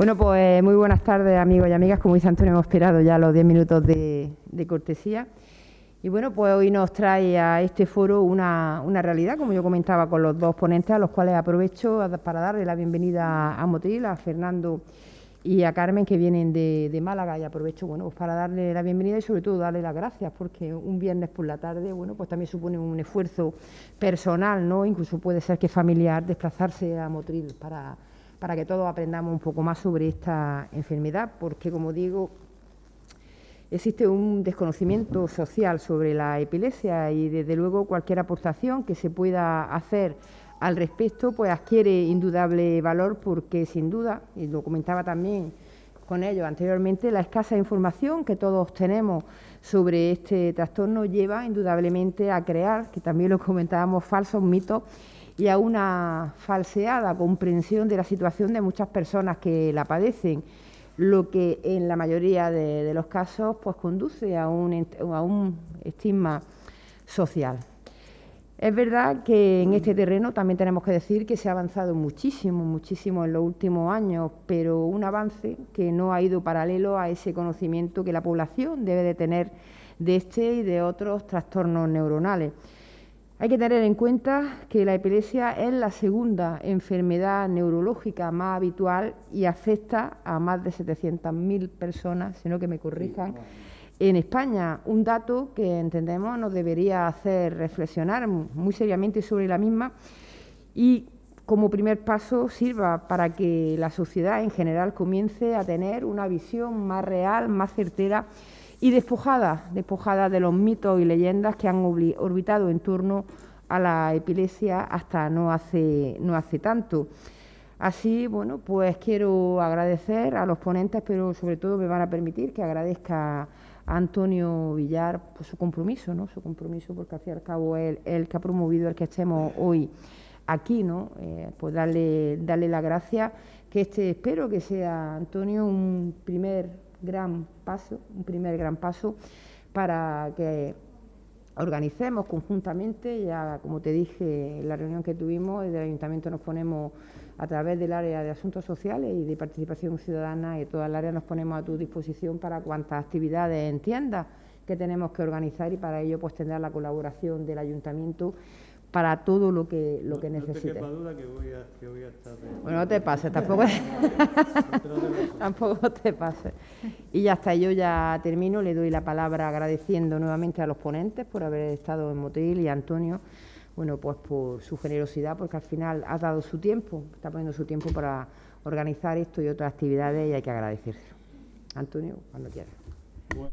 Bueno, pues muy buenas tardes, amigos y amigas. Como dice Antonio, hemos esperado ya los 10 minutos de cortesía. Y bueno, pues hoy nos trae a este foro una realidad, como yo comentaba con los dos ponentes, a los cuales aprovecho para darle la bienvenida a Motril, a Fernando y a Carmen, que vienen de Málaga, y aprovecho, bueno, pues para darle la bienvenida y sobre todo darle las gracias, porque un viernes por la tarde, bueno, pues también supone un esfuerzo personal, ¿no? Incluso puede ser que familiar, desplazarse a Motril para que todos aprendamos un poco más sobre esta enfermedad, porque, como digo, existe un desconocimiento social sobre la epilepsia y, desde luego, cualquier aportación que se pueda hacer al respecto pues adquiere indudable valor, porque sin duda, y lo comentaba también con ellos anteriormente, la escasa información que todos tenemos sobre este trastorno lleva indudablemente a crear, que también lo comentábamos, falsos mitos y a una falseada comprensión de la situación de muchas personas que la padecen, lo que en la mayoría de los casos pues conduce a un estigma social. Es verdad que en este terreno también tenemos que decir que se ha avanzado muchísimo en los últimos años, pero un avance que no ha ido paralelo a ese conocimiento que la población debe de tener de este y de otros trastornos neuronales. Hay que tener en cuenta que la epilepsia es la segunda enfermedad neurológica más habitual y afecta a más de 700.000 personas, si no que me corrijan, en España. Un dato que entendemos nos debería hacer reflexionar muy seriamente sobre la misma y, como primer paso, sirva para que la sociedad en general comience a tener una visión más real, más certera y despojada de los mitos y leyendas que han orbitado en torno a la epilepsia hasta no hace tanto. Así, bueno, pues quiero agradecer a los ponentes, pero sobre todo me van a permitir que agradezca a Antonio Villar por su compromiso, ¿no? Su compromiso, porque al fin y al cabo es el que ha promovido el que estemos hoy aquí, ¿no? Pues darle las gracias, que espero que sea, Antonio, un primer gran paso para que organicemos conjuntamente. Ya, como te dije en la reunión que tuvimos, desde el Ayuntamiento nos ponemos, a través del área de Asuntos Sociales y de Participación Ciudadana, y toda el área nos ponemos a tu disposición para cuantas actividades entiendas que tenemos que organizar, y para ello pues tendrás la colaboración del Ayuntamiento para todo lo que necesites. No te quepa duda que voy a estar... Bueno, no te pases, tampoco te pases. Y ya está, yo ya termino, le doy la palabra agradeciendo nuevamente a los ponentes por haber estado en Motril, y a Antonio, bueno, pues por su generosidad, porque al final ha dado su tiempo, está poniendo su tiempo para organizar esto y otras actividades, y hay que agradecérselo. Antonio, cuando quieras. Bueno.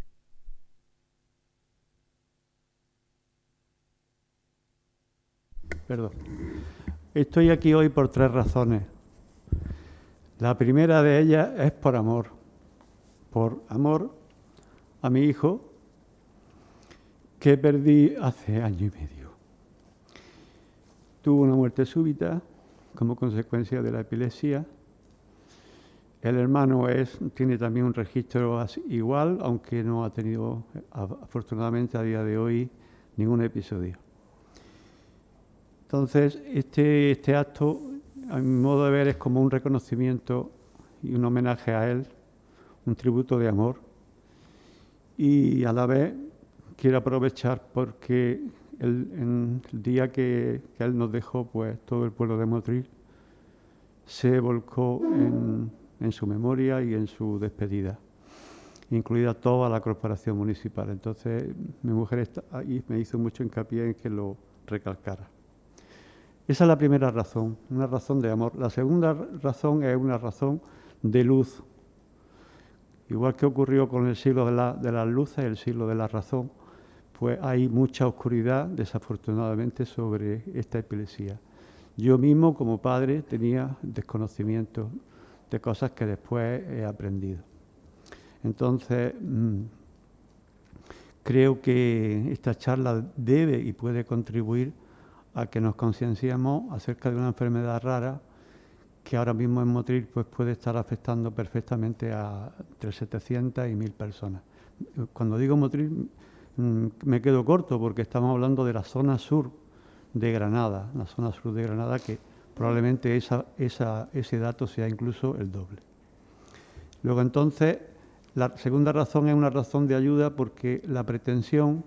Perdón. Estoy aquí hoy por 3 razones. La primera de ellas es por amor a mi hijo, que perdí hace año y medio. Tuvo una muerte súbita como consecuencia de la epilepsia. El hermano tiene también un registro igual, aunque no ha tenido, afortunadamente a día de hoy, ningún episodio. Entonces, este acto, a mi modo de ver, es como un reconocimiento y un homenaje a él, un tributo de amor. Y a la vez quiero aprovechar porque en el día que él nos dejó, pues todo el pueblo de Motril se volcó en su memoria y en su despedida, incluida toda la corporación municipal. Entonces, mi mujer está ahí, me hizo mucho hincapié en que lo recalcara. Esa es la primera razón, una razón de amor. La segunda razón es una razón de luz. Igual que ocurrió con el siglo de las luces, el siglo de la razón, pues hay mucha oscuridad, desafortunadamente, sobre esta epilepsia. Yo mismo, como padre, tenía desconocimiento de cosas que después he aprendido. Entonces, creo que esta charla debe y puede contribuir a que nos concienciemos acerca de una enfermedad rara que ahora mismo en Motril pues puede estar afectando perfectamente a entre 700 y 1.000 personas. Cuando digo Motril me quedo corto, porque estamos hablando de la zona sur de Granada, la zona sur de Granada, que probablemente ese dato sea incluso el doble. Luego entonces, la segunda razón es una razón de ayuda porque la pretensión,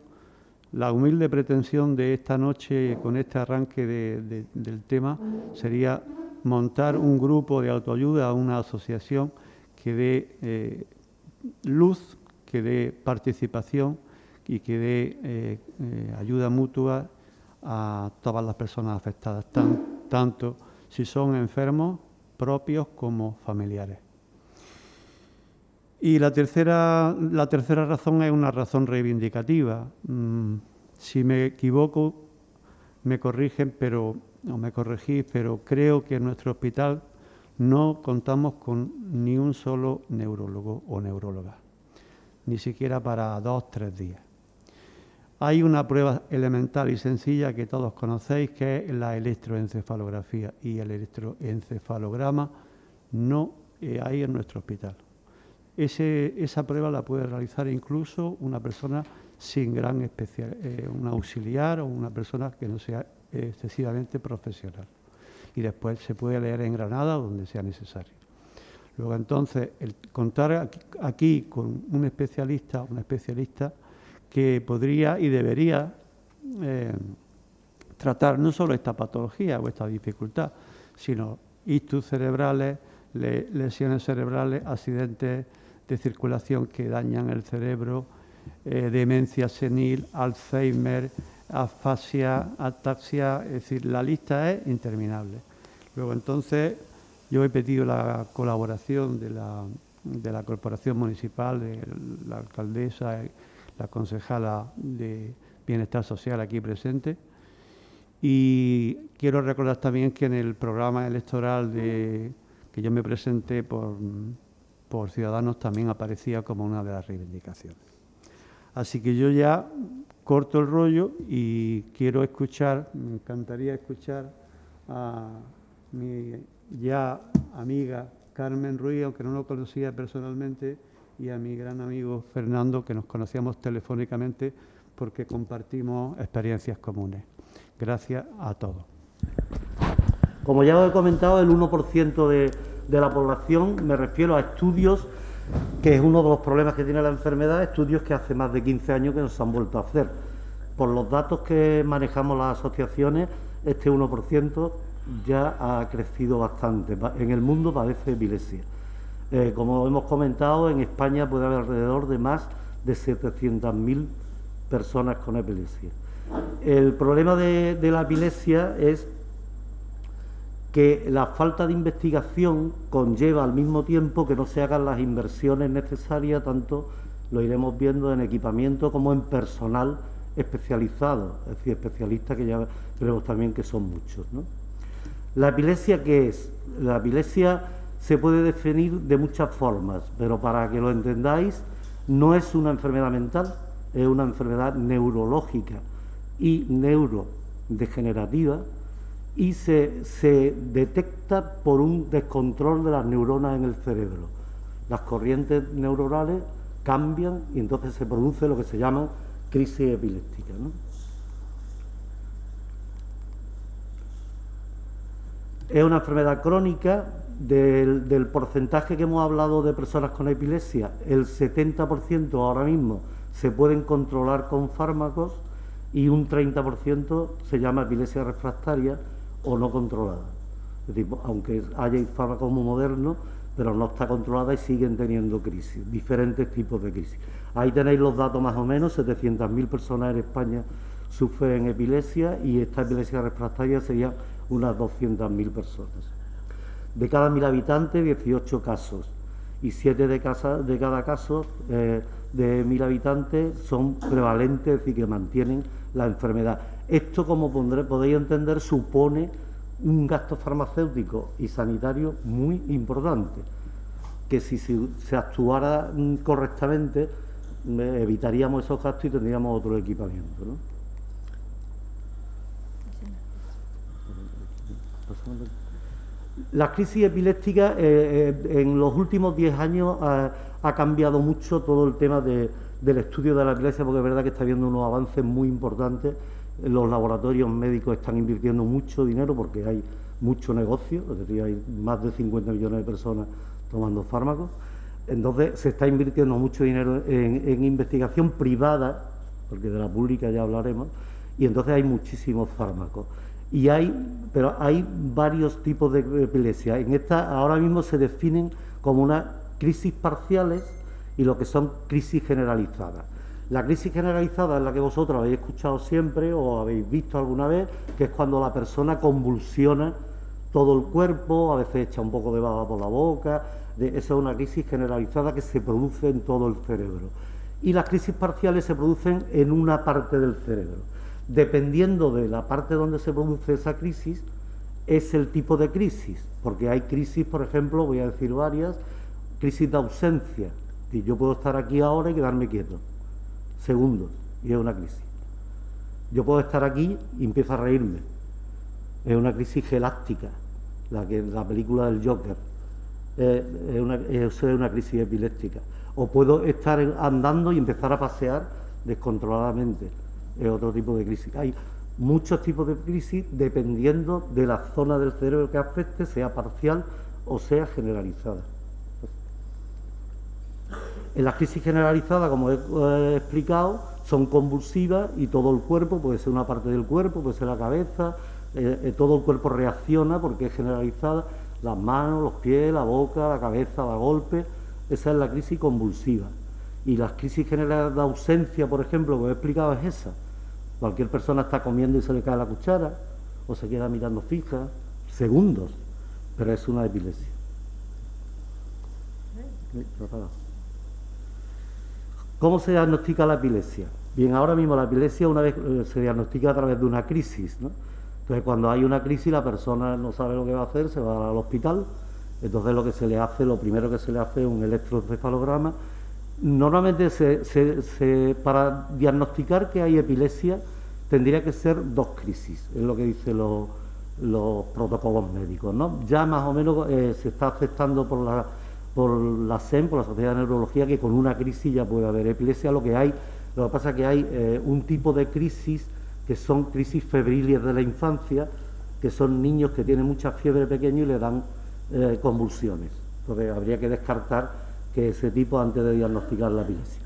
la humilde pretensión de esta noche con este arranque del tema sería montar un grupo de autoayuda, una asociación que dé luz, que dé participación y que dé ayuda mutua a todas las personas afectadas, tanto si son enfermos propios como familiares. Y la tercera razón es una razón reivindicativa. Si me equivoco, me corrigen, me corregís, pero creo que en nuestro hospital no contamos con ni un solo neurólogo o neuróloga, ni siquiera para 2 o 3 días. Hay una prueba elemental y sencilla que todos conocéis, que es la electroencefalografía, y el electroencefalograma no hay en nuestro hospital. Esa prueba la puede realizar incluso una persona sin gran un auxiliar o una persona que no sea excesivamente profesional. Y después se puede leer en Granada donde sea necesario. Luego entonces, el contar aquí con un especialista, una especialista que podría y debería tratar no solo esta patología o esta dificultad, sino ictus cerebrales, lesiones cerebrales, accidentes de circulación que dañan el cerebro, demencia senil, Alzheimer, afasia, ataxia, es decir, la lista es interminable. Luego entonces yo he pedido la colaboración de la Corporación Municipal, de la alcaldesa, la concejala de Bienestar Social aquí presente, y quiero recordar también que en el programa electoral que yo me presenté por Ciudadanos también aparecía como una de las reivindicaciones. Así que yo ya corto el rollo y quiero escuchar, me encantaría escuchar a mi ya amiga Carmen Ruiz, aunque no lo conocía personalmente, y a mi gran amigo Fernando, que nos conocíamos telefónicamente porque compartimos experiencias comunes. Gracias a todos. Como ya os he comentado, el 1% de la población, me refiero a estudios, que es uno de los problemas que tiene la enfermedad, estudios que hace más de 15 años que no se han vuelto a hacer. Por los datos que manejamos las asociaciones, este 1% ya ha crecido bastante. En el mundo padece epilepsia. Como hemos comentado, en España puede haber alrededor de más de 700.000 personas con epilepsia. El problema de la epilepsia es que la falta de investigación conlleva al mismo tiempo que no se hagan las inversiones necesarias, tanto lo iremos viendo en equipamiento como en personal especializado, es decir, especialistas que ya veremos también que son muchos, ¿no? ¿La epilepsia qué es? La epilepsia se puede definir de muchas formas, pero para que lo entendáis, no es una enfermedad mental, es una enfermedad neurológica y neurodegenerativa, y se detecta por un descontrol de las neuronas en el cerebro. Las corrientes neuronales cambian y entonces se produce lo que se llama crisis epiléptica, ¿no? Es una enfermedad crónica. Del porcentaje que hemos hablado de personas con epilepsia, el 70% ahora mismo se pueden controlar con fármacos y un 30% se llama epilepsia refractaria o no controlada. Es decir, aunque haya fármacos muy modernos, pero no está controlada y siguen teniendo crisis, diferentes tipos de crisis. Ahí tenéis los datos más o menos, 700.000 personas en España sufren epilepsia y esta epilepsia refractaria sería unas 200.000 personas. De cada 1.000 habitantes, 18 casos, y 7 de cada caso de 1.000 habitantes son prevalentes, es decir, que mantienen la enfermedad. Esto, como podéis entender, supone un gasto farmacéutico y sanitario muy importante, que si se actuara correctamente evitaríamos esos gastos y tendríamos otro equipamiento, ¿no? La crisis epiléptica en los últimos 10 años ha cambiado mucho todo el tema del estudio de la epilepsia, porque es verdad que está habiendo unos avances muy importantes. Los laboratorios médicos están invirtiendo mucho dinero porque hay mucho negocio, es decir, hay más de 50 millones de personas tomando fármacos. Entonces se está invirtiendo mucho dinero en investigación privada, porque de la pública ya hablaremos, y entonces hay muchísimos fármacos. Pero hay varios tipos de epilepsia. En esta ahora mismo se definen como unas crisis parciales y lo que son crisis generalizadas. La crisis generalizada es la que vosotros habéis escuchado siempre o habéis visto alguna vez, que es cuando la persona convulsiona todo el cuerpo, a veces echa un poco de baba por la boca. Esa es una crisis generalizada que se produce en todo el cerebro. Y las crisis parciales se producen en una parte del cerebro. Dependiendo de la parte donde se produce esa crisis, es el tipo de crisis, porque hay crisis, por ejemplo, voy a decir varias, crisis de ausencia, que yo puedo estar aquí ahora y quedarme quieto, segundos, y es una crisis. Yo puedo estar aquí y empiezo a reírme, es una crisis gelástica, la película del Joker, eso es una crisis epiléptica. O puedo estar andando y empezar a pasear descontroladamente, es otro tipo de crisis. Hay muchos tipos de crisis dependiendo de la zona del cerebro que afecte, sea parcial o sea generalizada. En las crisis generalizadas, como he explicado, son convulsivas y todo el cuerpo, puede ser una parte del cuerpo, puede ser la cabeza, todo el cuerpo reacciona porque es generalizada, las manos, los pies, la boca, la cabeza, da golpes. Esa es la crisis convulsiva. Y las crisis generales de ausencia, por ejemplo, que he explicado, es esa. Cualquier persona está comiendo y se le cae la cuchara, o se queda mirando fija, segundos, pero es una epilepsia. ¿Cómo se diagnostica la epilepsia? Bien, ahora mismo la epilepsia una vez se diagnostica a través de una crisis, ¿no? Entonces, cuando hay una crisis, la persona no sabe lo que va a hacer, se va al hospital. Entonces, lo primero que se le hace es un electroencefalograma. Normalmente para diagnosticar que hay epilepsia tendría que ser 2 crisis, es lo que dicen los protocolos médicos, ¿no? Ya más o menos se está aceptando por la SEM, por la Sociedad de Neurología, que con una crisis ya puede haber epilepsia. Lo que pasa es que hay un tipo de crisis que son crisis febriles de la infancia, que son niños que tienen mucha fiebre pequeña y le dan convulsiones. Entonces habría que descartar que ese tipo antes de diagnosticar la epilepsia.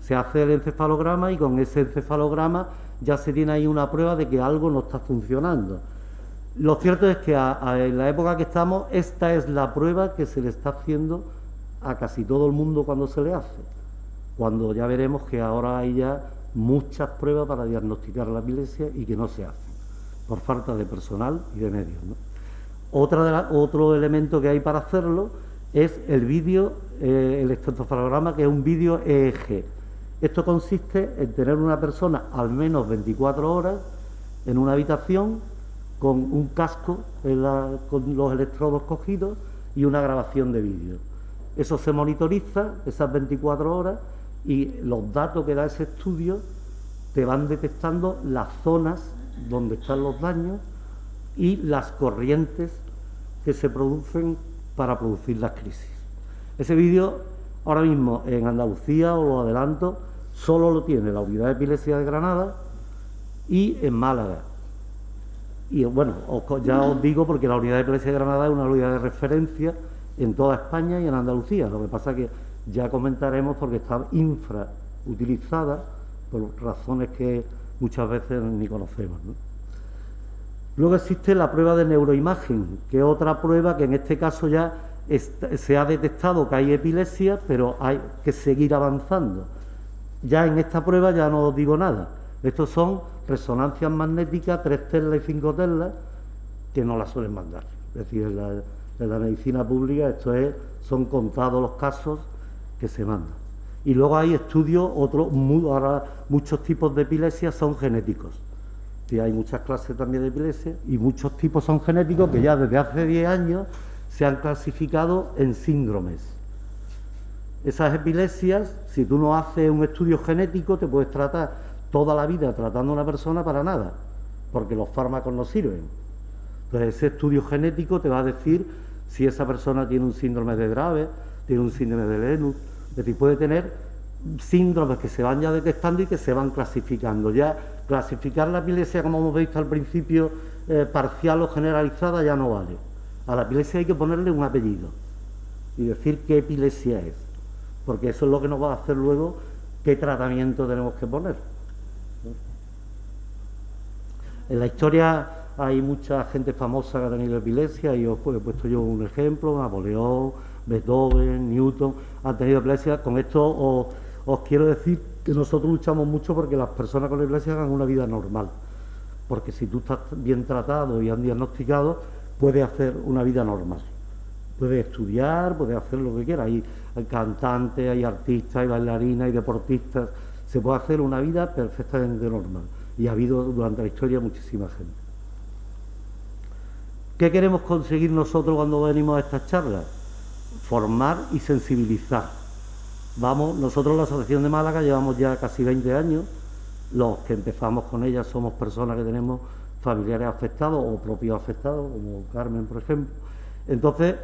Se hace el encefalograma y con ese encefalograma ya se tiene ahí una prueba de que algo no está funcionando. Lo cierto es que en la época que estamos, esta es la prueba que se le está haciendo a casi todo el mundo cuando se le hace. Cuando ya veremos que ahora hay ya muchas pruebas para diagnosticar la epilepsia y que no se hacen, por falta de personal y de medios, ¿no? Otro elemento que hay para hacerlo es el vídeo, el electroencefalograma, que es un vídeo EEG. Esto consiste en tener una persona al menos 24 horas en una habitación con un casco con los electrodos cogidos y una grabación de vídeo. Eso se monitoriza esas 24 horas y los datos que da ese estudio te van detectando las zonas donde están los daños y las corrientes que se producen para producir las crisis. Ese vídeo ahora mismo en Andalucía, os lo adelanto, solo lo tiene la Unidad de Epilepsia de Granada y en Málaga. Y bueno, ya os digo porque la Unidad de Epilepsia de Granada es una unidad de referencia en toda España y en Andalucía. Lo que pasa es que ya comentaremos porque está infrautilizada por razones que muchas veces ni conocemos, ¿no? Luego existe la prueba de neuroimagen, que es otra prueba que en este caso ya se ha detectado que hay epilepsia, pero hay que seguir avanzando. Ya en esta prueba ya no os digo nada. Estos son resonancias magnéticas, 3 Tesla y 5 Tesla, que no las suelen mandar. Es decir, en la medicina pública son contados los casos que se mandan. Y luego hay estudios, ahora muchos tipos de epilepsia son genéticos. Y hay muchas clases también de epilepsia y muchos tipos son genéticos que ya desde hace 10 años se han clasificado en síndromes. Esas epilepsias, si tú no haces un estudio genético, te puedes tratar toda la vida tratando a una persona para nada, porque los fármacos no sirven. Entonces ese estudio genético te va a decir si esa persona tiene un síndrome de Dravet, tiene un síndrome de Lennox, es decir, puede tener síndromes que se van ya detectando y que se van clasificando. Ya clasificar la epilepsia, como hemos visto al principio, parcial o generalizada, ya no vale. A la epilepsia hay que ponerle un apellido y decir qué epilepsia es. porque eso es lo que nos va a hacer luego qué tratamiento tenemos que poner. En la historia hay mucha gente famosa que ha tenido epilepsia, y os he puesto yo un ejemplo: Napoleón, Beethoven, Newton han tenido epilepsia. Con esto os quiero decir que nosotros luchamos mucho porque las personas con epilepsia hagan una vida normal, porque si tú estás bien tratado y han diagnosticado, puedes hacer una vida normal, puedes estudiar, puedes hacer lo que quieras. Hay cantantes, hay artistas, hay bailarinas, hay deportistas, se puede hacer una vida perfectamente normal, y ha habido durante la historia muchísima gente. ¿Qué queremos conseguir nosotros cuando venimos a estas charlas? Formar y sensibilizar. Nosotros en la Asociación de Málaga llevamos ya casi 20 años, los que empezamos con ella somos personas que tenemos familiares afectados o propios afectados, como Carmen, por ejemplo. Entonces,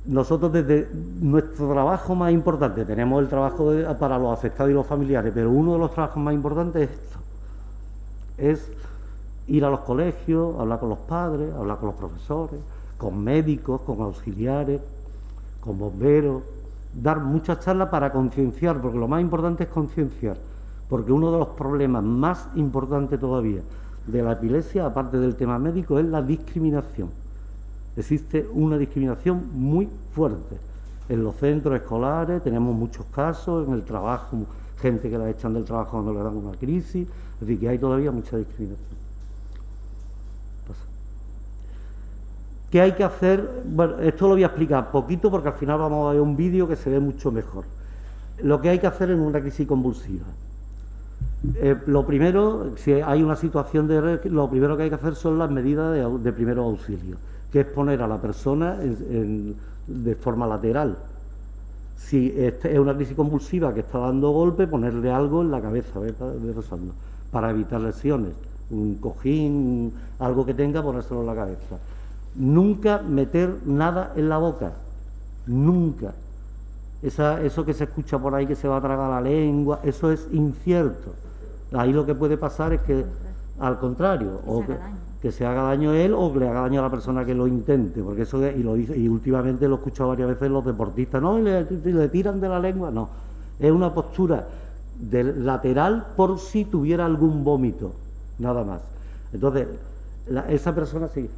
nosotros desde nuestro trabajo más importante, tenemos el trabajo para los afectados y los familiares, pero uno de los trabajos más importantes es esto, es ir a los colegios, hablar con los padres, hablar con los profesores, con médicos, con auxiliares, con bomberos, dar muchas charlas para concienciar, porque lo más importante es concienciar, porque uno de los problemas más importantes todavía de la epilepsia, aparte del tema médico, es la discriminación. Existe una discriminación muy fuerte. En los centros escolares tenemos muchos casos, en el trabajo, gente que la echan del trabajo cuando le dan una crisis, es decir, que hay todavía mucha discriminación. ¿Qué hay que hacer? Bueno, esto lo voy a explicar poquito porque al final vamos a ver un vídeo que se ve mucho mejor. Lo que hay que hacer en una crisis convulsiva. Lo primero, si hay una situación lo primero que hay que hacer son las medidas de primeros auxilios, que es poner a la persona de forma lateral. Si es una crisis convulsiva que está dando golpe, ponerle algo en la cabeza, para evitar lesiones. Un cojín, algo que tenga, ponérselo en la cabeza. Nunca meter nada en la boca, nunca. Eso que se escucha por ahí que se va a tragar la lengua, eso es incierto. Ahí lo que puede pasar es que, al contrario, que se haga daño a él o que le haga daño a la persona que lo intente, porque eso, y últimamente lo he escuchado varias veces los deportistas, no, y le tiran de la lengua, no. Es una postura lateral por si tuviera algún vómito, nada más. Entonces, esa persona sí.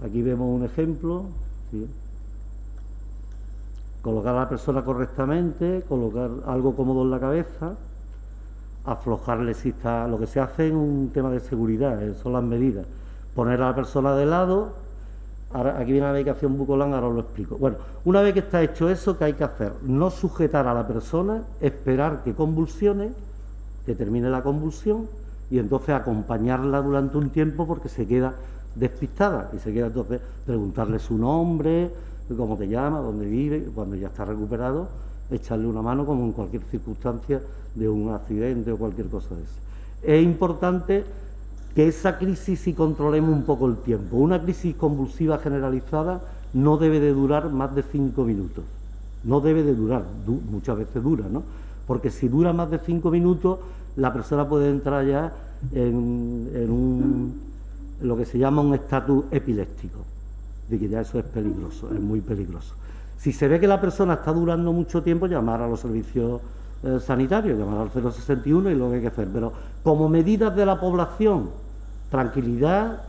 Aquí vemos un ejemplo, ¿sí? Colocar a la persona correctamente, colocar algo cómodo en la cabeza, aflojarle si está. Lo que se hace en un tema de seguridad, son las medidas. Poner a la persona de lado. Ahora, aquí viene la medicación Bucolan, ahora os lo explico. Bueno, una vez que está hecho eso, ¿qué hay que hacer? No sujetar a la persona, esperar que convulsione, que termine la convulsión, y entonces acompañarla durante un tiempo porque se queda despistada, y se queda entonces preguntarle su nombre, cómo te llamas, dónde vive, cuando ya está recuperado, echarle una mano como en cualquier circunstancia de un accidente o cualquier cosa de eso. Es importante que esa crisis sí controlemos un poco el tiempo. Una crisis convulsiva generalizada no debe de durar más de 5 minutos. No debe de durar, muchas veces dura, ¿no? Porque si dura más de 5 minutos, la persona puede entrar ya en lo que se llama un estatus epiléptico, de que ya eso es peligroso, es muy peligroso. Si se ve que la persona está durando mucho tiempo, llamar a los servicios sanitarios, llamar al 061 y lo que hay que hacer. Pero como medidas de la población, tranquilidad,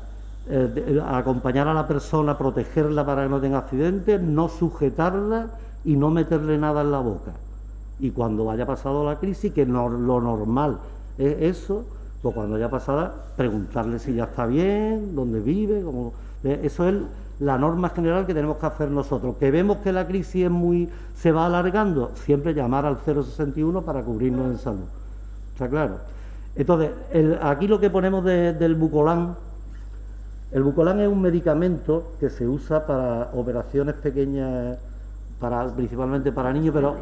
acompañar a la persona, protegerla para que no tenga accidentes, no sujetarla y no meterle nada en la boca. Y cuando haya pasado la crisis, que no, lo normal es eso, pues cuando haya pasado, preguntarle si ya está bien, dónde vive, cómo. Eso es la norma general que tenemos que hacer nosotros. Que vemos que la crisis se va alargando, siempre llamar al 061 para cubrirnos en salud. ¿Está claro? Entonces, aquí lo que ponemos del Bucolan. El Bucolan es un medicamento que se usa para operaciones pequeñas, principalmente para niños, pero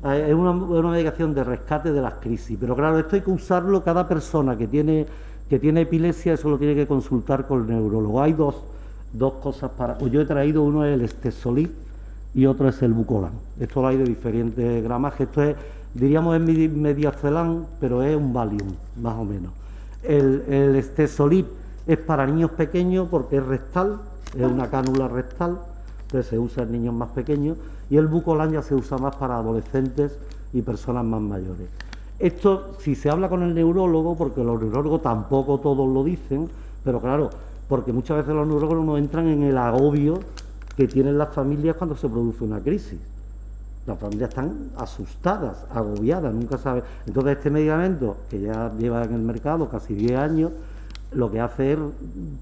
es una medicación de rescate de las crisis. Pero claro, esto hay que usarlo cada persona que tiene epilepsia, eso lo tiene que consultar con el neurólogo. Hay dos cosas yo he traído, uno es el Estesolid y otro es el Bucolan. Esto lo hay de diferentes gramajes. Esto es, diríamos, es Mediacelan, pero es un Valium, más o menos. El Estesolid es para niños pequeños porque es rectal, es una cánula rectal, entonces se usa en niños más pequeños, y el Bucolan ya se usa más para adolescentes y personas más mayores. Esto, si se habla con el neurólogo, porque los neurólogos tampoco todos lo dicen, pero claro, porque muchas veces los neurólogos no entran en el agobio que tienen las familias cuando se produce una crisis. Las familias están asustadas, agobiadas, nunca saben. Entonces este medicamento, que ya lleva en el mercado casi 10 años, lo que hace es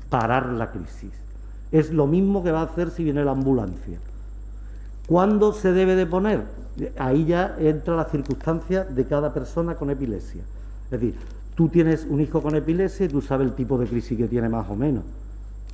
parar la crisis. Es lo mismo que va a hacer si viene la ambulancia. ¿Cuándo se debe de poner? Ahí ya entra la circunstancia de cada persona con epilepsia. Es decir, tú tienes un hijo con epilepsia y tú sabes el tipo de crisis que tiene más o menos.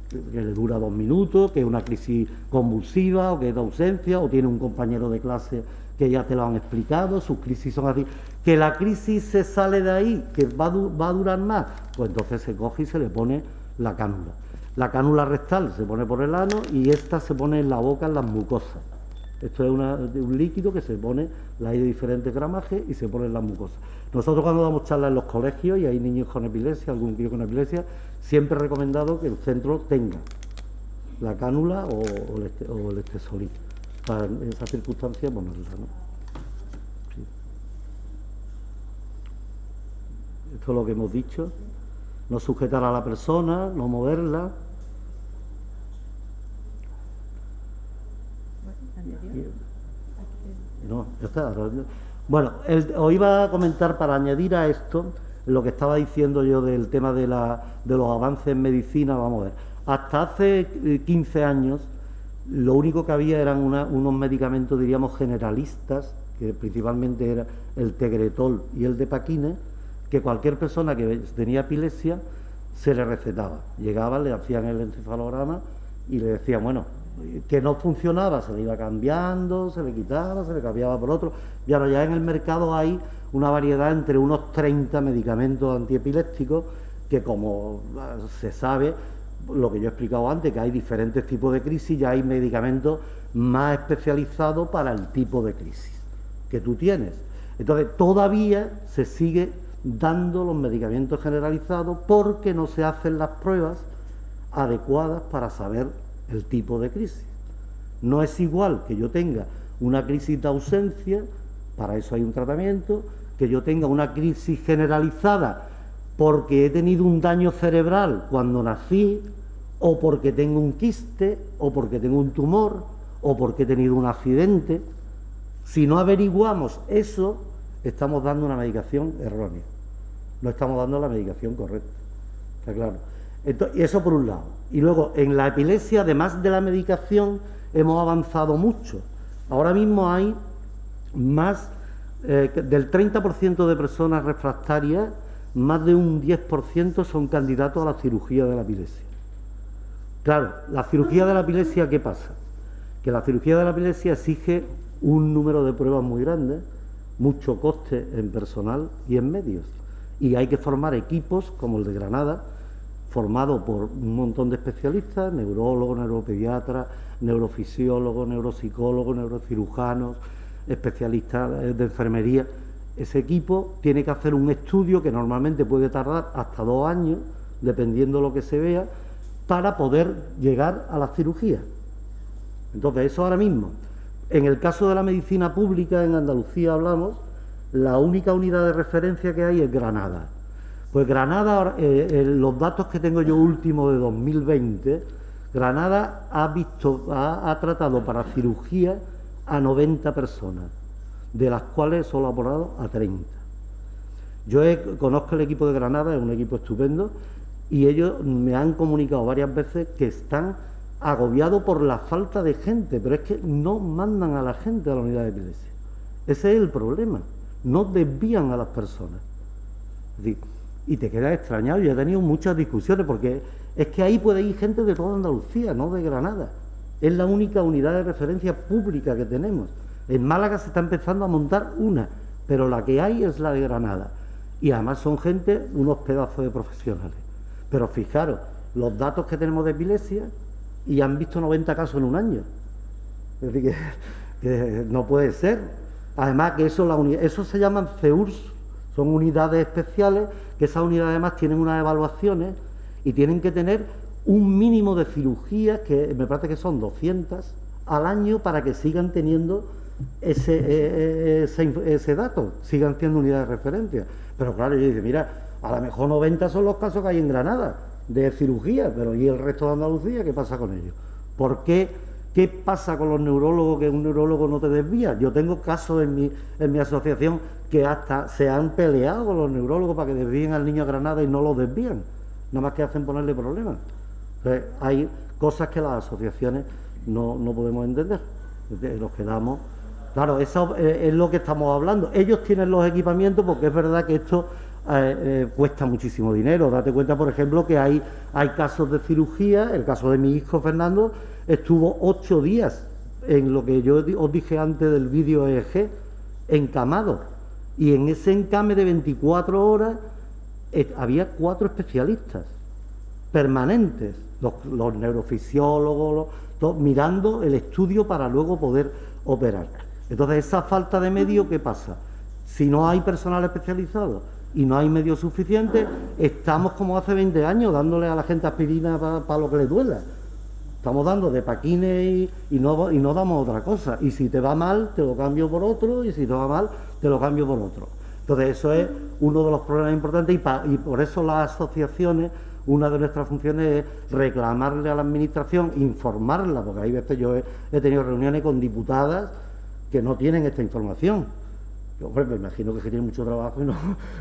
Que le dura 2 minutos, que es una crisis convulsiva, o que es de ausencia, o tiene un compañero de clase que ya te lo han explicado, sus crisis son así. Que la crisis se sale de ahí, que va a durar más, pues entonces se coge y se le pone la cánula. La cánula rectal se pone por el ano y esta se pone en la boca, en las mucosas. Esto es un líquido que se pone, la hay de diferentes gramajes y se pone en las mucosas. Nosotros cuando damos charlas en los colegios y hay niños con epilepsia, algún crío con epilepsia, siempre he recomendado que el centro tenga la cánula o el estesolí. Para esas circunstancias, bueno, eso no. Sí. Esto es lo que hemos dicho. No sujetar a la persona, no moverla. No, ya está. Bueno, os iba a comentar para añadir a esto lo que estaba diciendo yo del tema de los avances en medicina. Vamos a ver, hasta hace 15 años lo único que había eran unos medicamentos, diríamos, generalistas, que principalmente era el Tegretol y el Depakine, que cualquier persona que tenía epilepsia se le recetaba. Llegaban, le hacían el encefalograma y le decían, bueno, que no funcionaba, se le iba cambiando, se le quitaba, se le cambiaba por otro. Y ahora ya en el mercado hay una variedad entre unos 30 medicamentos antiepilépticos que, como se sabe, lo que yo he explicado antes, que hay diferentes tipos de crisis, ya hay medicamentos más especializados para el tipo de crisis que tú tienes. Entonces todavía se sigue dando los medicamentos generalizados porque no se hacen las pruebas adecuadas para saber el tipo de crisis. No es igual que yo tenga una crisis de ausencia, para eso hay un tratamiento, que yo tenga una crisis generalizada porque he tenido un daño cerebral cuando nací, o porque tengo un quiste, o porque tengo un tumor, o porque he tenido un accidente. Si no averiguamos eso, estamos dando una medicación errónea. No estamos dando la medicación correcta. ¿Está claro? Entonces, y eso por un lado. Y luego, en la epilepsia, además de la medicación, hemos avanzado mucho. Ahora mismo hay más del 30% de personas refractarias, más de un 10% son candidatos a la cirugía de la epilepsia. Claro, la cirugía de la epilepsia, ¿qué pasa? Que la cirugía de la epilepsia exige un número de pruebas muy grande, mucho coste en personal y en medios. Y hay que formar equipos, como el de Granada, formado por un montón de especialistas, neurólogos, neuropediatras, neurofisiólogos, neuropsicólogos, neurocirujanos, especialistas de enfermería. Ese equipo tiene que hacer un estudio que normalmente puede tardar hasta 2 años, dependiendo de lo que se vea, para poder llegar a la cirugía. Entonces, eso ahora mismo. En el caso de la medicina pública, en Andalucía hablamos, la única unidad de referencia que hay es Granada. Pues Granada, los datos que tengo yo últimos de 2020, Granada ha tratado para cirugía a 90 personas, de las cuales solo ha operado a 30. Yo conozco el equipo de Granada, es un equipo estupendo, y ellos me han comunicado varias veces que están agobiados por la falta de gente, pero es que no mandan a la gente a la unidad de epilepsia. Ese es el problema, no desvían a las personas. Es decir, y te quedas extrañado. Yo he tenido muchas discusiones porque es que ahí puede ir gente de toda Andalucía, no de Granada. Es la única unidad de referencia pública que tenemos. En Málaga se está empezando a montar una, pero la que hay es la de Granada. Y además son gente, unos pedazos de profesionales. Pero fijaros, los datos que tenemos de epilepsia, y han visto 90 casos en un año. Es decir, que no puede ser. Además que eso se llaman CEURS, son unidades especiales, que esas unidades además tienen unas evaluaciones y tienen que tener un mínimo de cirugías, que me parece que son 200 al año para que sigan teniendo ese dato, sigan siendo unidades de referencia. Pero claro, yo digo, mira, a lo mejor 90 son los casos que hay en Granada de cirugía, pero ¿y el resto de Andalucía qué pasa con ellos? ¿Por qué? ¿Qué pasa con los neurólogos que un neurólogo no te desvía? Yo tengo casos en mi asociación que hasta se han peleado con los neurólogos para que desvíen al niño a Granada y no lo desvían, nada más que hacen ponerle problemas. Entonces, hay cosas que las asociaciones no podemos entender. Nos quedamos... Claro, eso es lo que estamos hablando. Ellos tienen los equipamientos porque es verdad que esto cuesta muchísimo dinero. Date cuenta, por ejemplo, que hay casos de cirugía. El caso de mi hijo Fernando estuvo 8 días en lo que yo os dije antes del vídeo EEG, encamado. Y en ese encame de 24 horas había 4 especialistas permanentes, los neurofisiólogos, todos, mirando el estudio para luego poder operar. Entonces, esa falta de medios, ¿qué pasa? Si no hay personal especializado y no hay medios suficientes, estamos como hace 20 años dándole a la gente aspirina para lo que le duela. Estamos dando de paquines y no damos otra cosa. Y si te va mal, te lo cambio por otro, y si te va mal, te lo cambio por otro. Entonces, eso es uno de los problemas importantes y por eso las asociaciones, una de nuestras funciones es reclamarle a la Administración, informarla, porque hay veces yo he tenido reuniones con diputadas que no tienen esta información. Yo, hombre, me imagino que tienen mucho trabajo y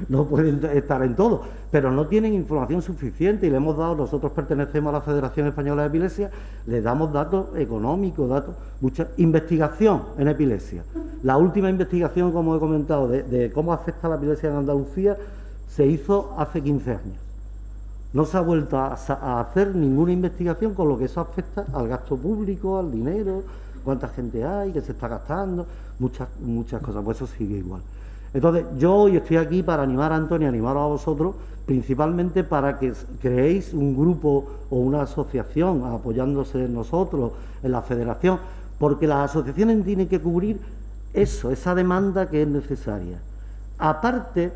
no pueden estar en todo, pero no tienen información suficiente y le hemos dado, nosotros pertenecemos a la Federación Española de Epilepsia, le damos datos económicos, mucha investigación en epilepsia. La última investigación, como he comentado, de cómo afecta la epilepsia en Andalucía, se hizo hace 15 años. No se ha vuelto a hacer ninguna investigación, con lo que eso afecta al gasto público, al dinero, cuánta gente hay, qué se está gastando, muchas cosas, pues eso sigue igual. Entonces, yo hoy estoy aquí para animar a Antonio, animaros a vosotros, principalmente para que creéis un grupo o una asociación apoyándose en nosotros, en la federación, porque las asociaciones tienen que cubrir eso, esa demanda que es necesaria. Aparte,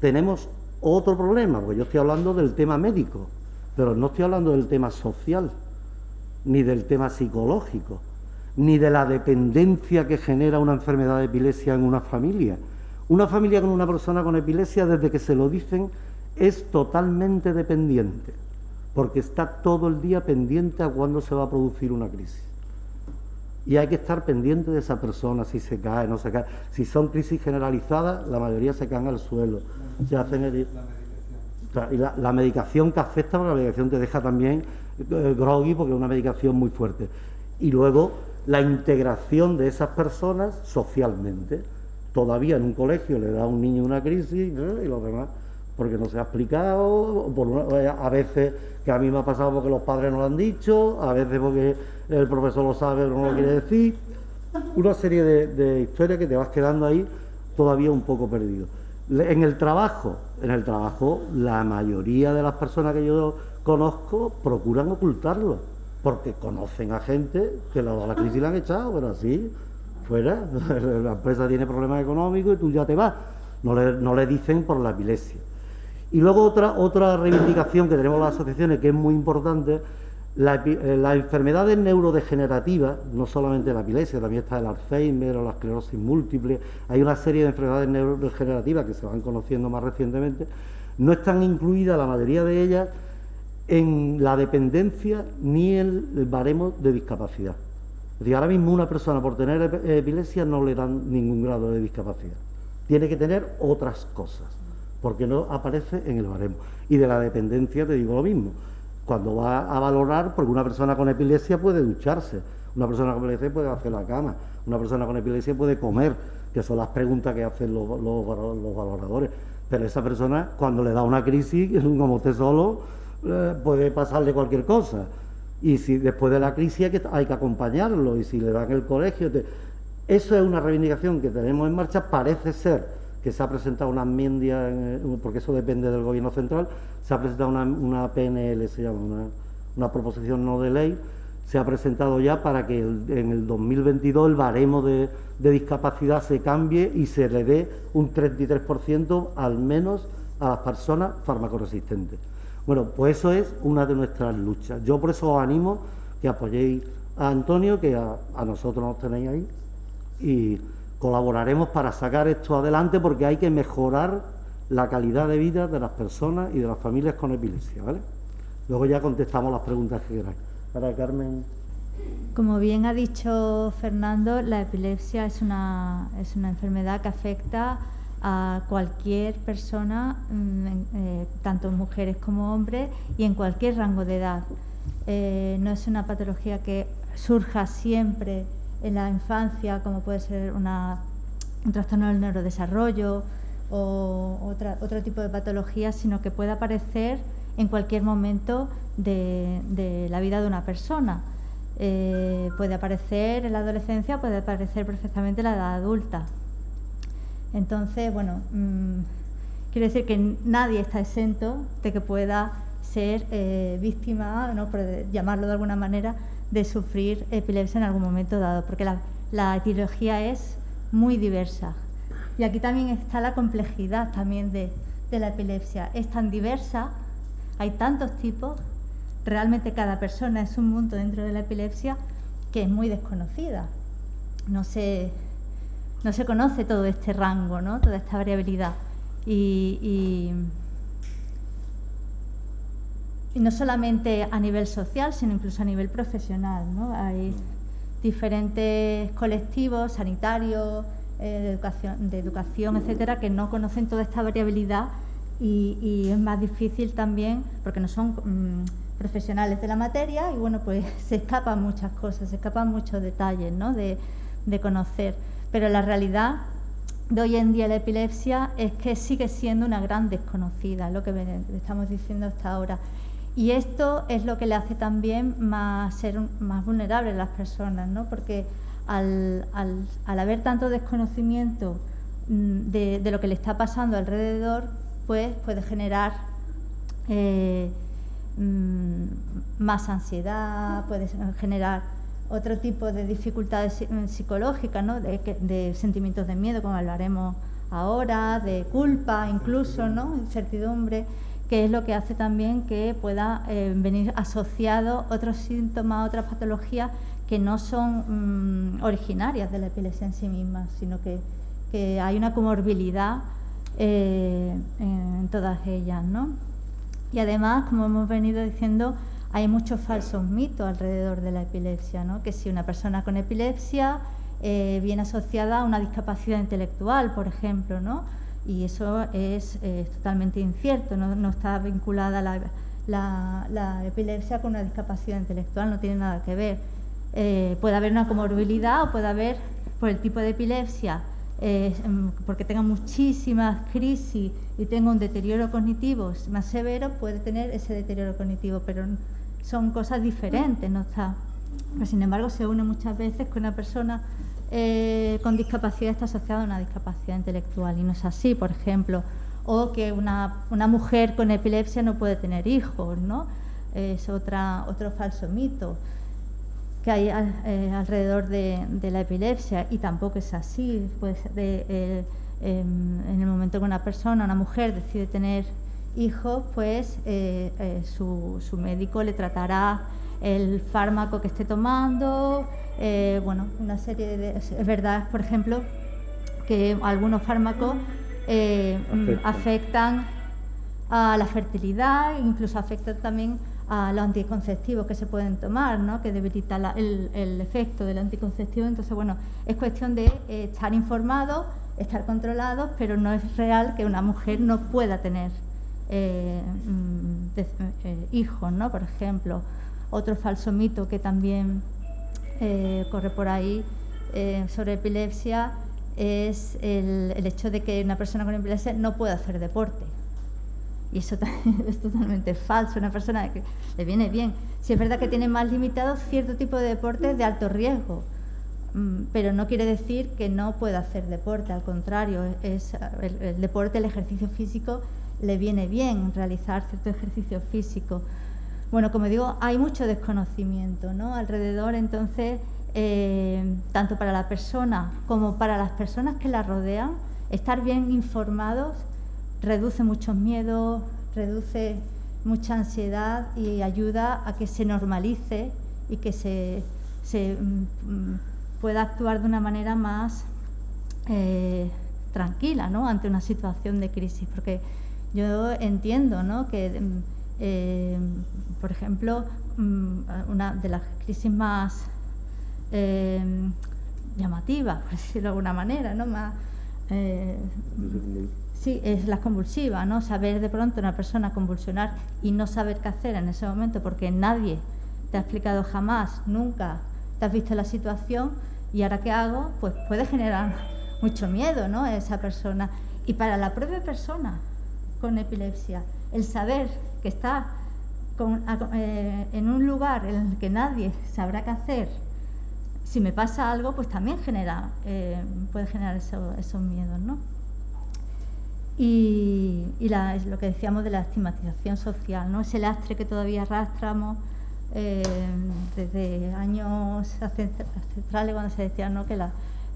tenemos otro problema, porque yo estoy hablando del tema médico, pero no estoy hablando del tema social, ni del tema psicológico, ni de la dependencia que genera una enfermedad de epilepsia en una familia. Una familia con una persona con epilepsia, desde que se lo dicen, es totalmente dependiente, porque está todo el día pendiente a cuándo se va a producir una crisis. Y hay que estar pendiente de esa persona, si se cae, no se cae. Si son crisis generalizadas, la mayoría se caen al suelo. Se hacen la medicación que afecta, porque la medicación te deja también groggy, porque es una medicación muy fuerte. Y luego la integración de esas personas socialmente. Todavía en un colegio le da a un niño una crisis y los demás, porque no se ha explicado, a veces que a mí me ha pasado porque los padres no lo han dicho, a veces porque el profesor lo sabe pero no lo quiere decir. Una serie de historias que te vas quedando ahí todavía un poco perdido. En el trabajo, la mayoría de las personas que yo conozco procuran ocultarlo, porque conocen a gente que la crisis la han echado, pero así, fuera, la empresa tiene problemas económicos y tú ya te vas, no le dicen por la epilepsia. Y luego otra reivindicación que tenemos las asociaciones, que es muy importante, las enfermedades neurodegenerativas, no solamente la epilepsia, también está el Alzheimer o la esclerosis múltiple, hay una serie de enfermedades neurodegenerativas que se van conociendo más recientemente, no están incluidas la mayoría de ellas en la dependencia ni en el baremo de discapacidad. Es decir, ahora mismo una persona por tener epilepsia no le dan ningún grado de discapacidad, tiene que tener otras cosas, porque no aparece en el baremo. Y de la dependencia te digo lo mismo. Cuando va a valorar, porque una persona con epilepsia puede ducharse, una persona con epilepsia puede hacer la cama, una persona con epilepsia puede comer, que son las preguntas que hacen los valoradores. Pero esa persona, cuando le da una crisis, como esté solo, puede pasarle cualquier cosa. Y si después de la crisis hay que acompañarlo, y si le dan el colegio... Eso es una reivindicación que tenemos en marcha. Parece ser que se ha presentado una enmienda, porque eso depende del Gobierno central, se ha presentado una PNL, se llama, una proposición no de ley, se ha presentado ya para que en el 2022 el baremo de discapacidad se cambie y se le dé un 33% al menos a las personas farmacoresistentes. Bueno, pues eso es una de nuestras luchas. Yo por eso os animo que apoyéis a Antonio, que a nosotros nos tenéis ahí, y colaboraremos para sacar esto adelante, porque hay que mejorar la calidad de vida de las personas y de las familias con epilepsia, ¿vale? Luego ya contestamos las preguntas que queráis. Para Carmen. Como bien ha dicho Fernando, la epilepsia es una enfermedad que afecta a cualquier persona, tanto mujeres como hombres, y en cualquier rango de edad. No es una patología que surja siempre en la infancia, como puede ser un trastorno del neurodesarrollo o otro tipo de patología, sino que puede aparecer en cualquier momento de la vida de una persona. Puede aparecer en la adolescencia, puede aparecer perfectamente en la edad adulta. Entonces, bueno, quiero decir que nadie está exento de que pueda ser víctima, ¿no?, por llamarlo de alguna manera, de sufrir epilepsia en algún momento dado, porque la etiología es muy diversa. Y aquí también está la complejidad también de la epilepsia. Es tan diversa, hay tantos tipos, realmente cada persona es un mundo dentro de la epilepsia que es muy desconocida. No se conoce todo este rango, ¿no?, toda esta variabilidad. Y no solamente a nivel social, sino incluso a nivel profesional, ¿no? Hay diferentes colectivos sanitarios, de educación, etcétera, que no conocen toda esta variabilidad y es más difícil también porque no son profesionales de la materia y, bueno, pues se escapan muchas cosas, se escapan muchos detalles, ¿no?, de conocer. Pero la realidad de hoy en día la epilepsia es que sigue siendo una gran desconocida, lo que estamos diciendo hasta ahora. Y esto es lo que le hace también ser más vulnerables a las personas, ¿no? Porque al haber tanto desconocimiento de lo que le está pasando alrededor, pues puede generar más ansiedad, puede generar otro tipo de dificultades psicológicas, ¿no?, de sentimientos de miedo, como hablaremos ahora, de culpa incluso, ¿no?, incertidumbre, que es lo que hace también que pueda venir asociado otros síntomas, otras patologías que no son originarias de la epilepsia en sí misma, sino que hay una comorbilidad en todas ellas, ¿no? Y además, como hemos venido diciendo, hay muchos falsos mitos alrededor de la epilepsia, ¿no? Que si una persona con epilepsia viene asociada a una discapacidad intelectual, por ejemplo, ¿no? Y eso es totalmente incierto, no está vinculada la epilepsia con una discapacidad intelectual, no tiene nada que ver. Puede haber una comorbilidad o puede haber, por el tipo de epilepsia, porque tenga muchísimas crisis y tenga un deterioro cognitivo más severo, puede tener ese deterioro cognitivo, pero son cosas diferentes, no está. Pero sin embargo, se une muchas veces con una persona con discapacidad está asociada a una discapacidad intelectual y no es así, por ejemplo, o que una mujer con epilepsia no puede tener hijos, ¿no? Es otro falso mito que hay alrededor de la epilepsia, y tampoco es así. Pues en el momento que una mujer decide tener hijos, pues su médico le tratará el fármaco que esté tomando, bueno, una serie de... Es verdad, por ejemplo, que algunos fármacos afectan a la fertilidad, incluso afectan también a los anticonceptivos que se pueden tomar, ¿no?, que debilita el efecto del anticonceptivo. Entonces, bueno, es cuestión de estar informados, estar controlados, pero no es real que una mujer no pueda tener hijos, ¿no? Por ejemplo, otro falso mito que también corre por ahí sobre epilepsia es el hecho de que una persona con epilepsia no puede hacer deporte. Y eso es totalmente falso. Una persona que le viene bien, si es verdad que tiene más limitados cierto tipo de deportes de alto riesgo, pero no quiere decir que no pueda hacer deporte. Al contrario, el deporte, el ejercicio físico, le viene bien realizar cierto ejercicio físico. Bueno, como digo, hay mucho desconocimiento, ¿no?, alrededor. Entonces, tanto para la persona como para las personas que la rodean, estar bien informados reduce muchos miedos, reduce mucha ansiedad y ayuda a que se normalice y que se se pueda actuar de una manera más tranquila, ¿no?, ante una situación de crisis, porque yo entiendo, ¿no?, que por ejemplo, una de las crisis más llamativas, por decirlo de alguna manera, ¿no?, más sí, es la convulsiva, ¿no? Saber de pronto una persona convulsionar y no saber qué hacer en ese momento porque nadie te ha explicado jamás, nunca te has visto en la situación, y ahora qué hago, pues puede generar mucho miedo, ¿no?, a esa persona. Y para la propia persona con epilepsia, el saber que está en un lugar en el que nadie sabrá qué hacer, si me pasa algo, pues también puede generar esos miedos, ¿no? Y lo que decíamos de la estigmatización social, ¿no?, ese lastre que todavía arrastramos desde años ancestrales, cuando se decía, ¿no?, que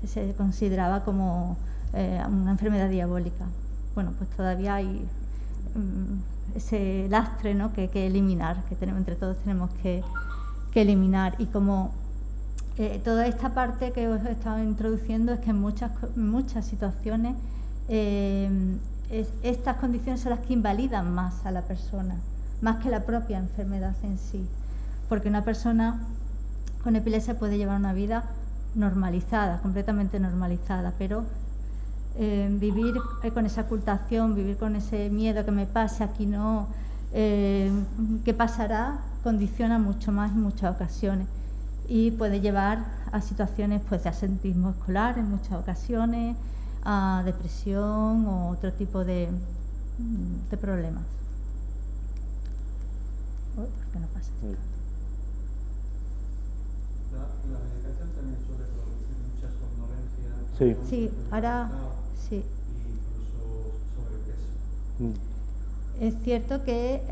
se consideraba como una enfermedad diabólica. Bueno, pues todavía hay ese lastre, ¿no?, que hay que eliminar, que entre todos tenemos que eliminar. Y como toda esta parte que os he estado introduciendo es que en muchas situaciones estas condiciones son las que invalidan más a la persona, más que la propia enfermedad en sí, porque una persona con epilepsia puede llevar una vida normalizada, completamente normalizada, pero vivir con esa ocultación, vivir con ese miedo que me pase, aquí no, qué pasará, condiciona mucho más en muchas ocasiones y puede llevar a situaciones, pues, de absentismo escolar en muchas ocasiones, a depresión o otro tipo de problemas. ¿Por qué no pasa? La medicación también suele producir mucha somnolencia. Sí. Sí, ahora sí. Incluso sobrepeso. Es cierto que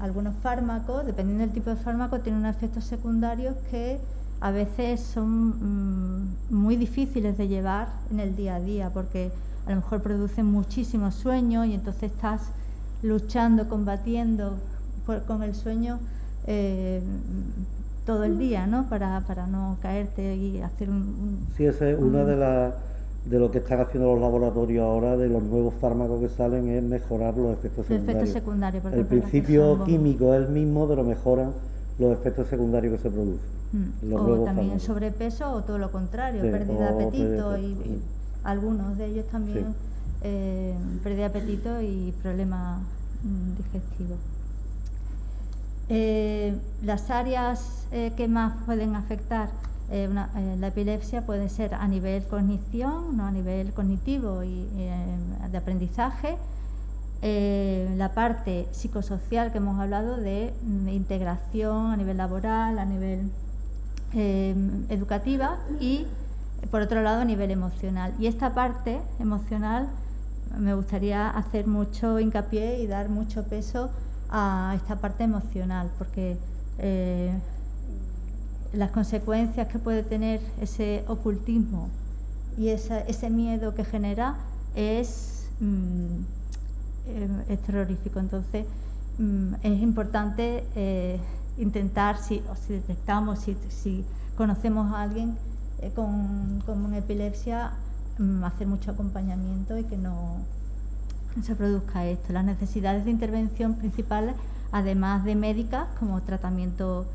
algunos fármacos, dependiendo del tipo de fármaco, tienen unos efectos secundarios que a veces son muy difíciles de llevar en el día a día, porque a lo mejor producen muchísimo sueño y entonces estás luchando, combatiendo con el sueño todo el día, ¿no?, para no caerte y hacer Sí, esa es una de lo que están haciendo los laboratorios ahora, de los nuevos fármacos que salen, es mejorar los efectos secundarios. Porque el principio químico es el mismo, pero mejoran los efectos secundarios que se producen. O también fármacos. Sobrepeso o todo lo contrario, sí, pérdida de apetito y algunos de ellos también, pérdida de apetito y problemas digestivos. Las áreas que más pueden afectar la epilepsia puede ser a nivel cognición, no a nivel cognitivo y de aprendizaje, la parte psicosocial que hemos hablado de integración a nivel laboral, a nivel educativa y, por otro lado, a nivel emocional. Y esta parte emocional me gustaría hacer mucho hincapié y dar mucho peso a esta parte emocional, porque las consecuencias que puede tener ese ocultismo y ese miedo que genera es terrorífico. Entonces es importante intentar, si detectamos, si conocemos a alguien con una epilepsia, hacer mucho acompañamiento y que no se produzca esto. Las necesidades de intervención principales, además de médicas, como tratamiento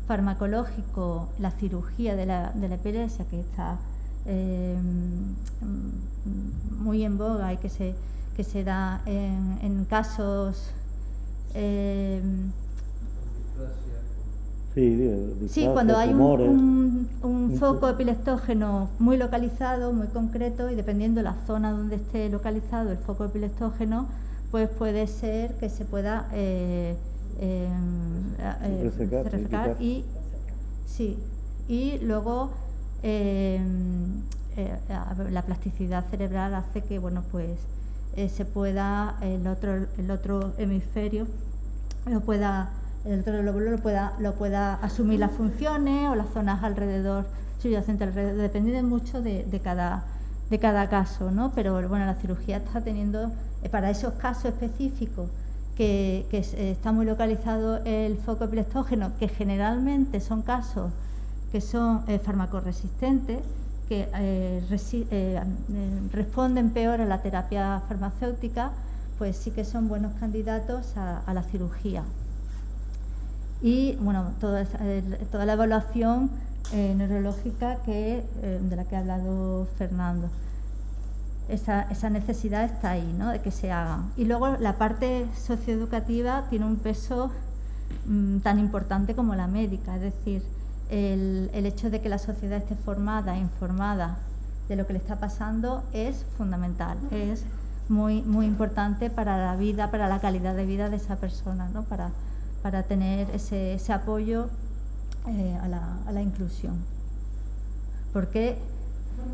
farmacológico, la cirugía de la epilepsia, que está muy en boga y que se da en casos sí, cuando hay un foco epileptógeno muy localizado, muy concreto, y dependiendo de la zona donde esté localizado el foco epileptógeno, pues puede ser que se pueda resecar y luego la plasticidad cerebral hace que, bueno, pues se pueda el otro hemisferio el otro lóbulo lo pueda asumir las funciones, o las zonas alrededor, subyacentes alrededor, depende mucho de cada caso, ¿no? Pero bueno, la cirugía está teniendo, para esos casos específicos que está muy localizado el foco epileptógeno, que generalmente son casos que son farmacoresistentes, que responden peor a la terapia farmacéutica, pues sí que son buenos candidatos a la cirugía. Y bueno, toda la evaluación neurológica de la que ha hablado Fernando. Esa necesidad está ahí, ¿no?, de que se hagan. Y luego la parte socioeducativa tiene un peso tan importante como la médica, es decir, el hecho de que la sociedad esté formada e informada de lo que le está pasando es fundamental, es muy, muy importante para la vida, para la calidad de vida de esa persona, ¿no?, para tener ese apoyo a la inclusión. Porque,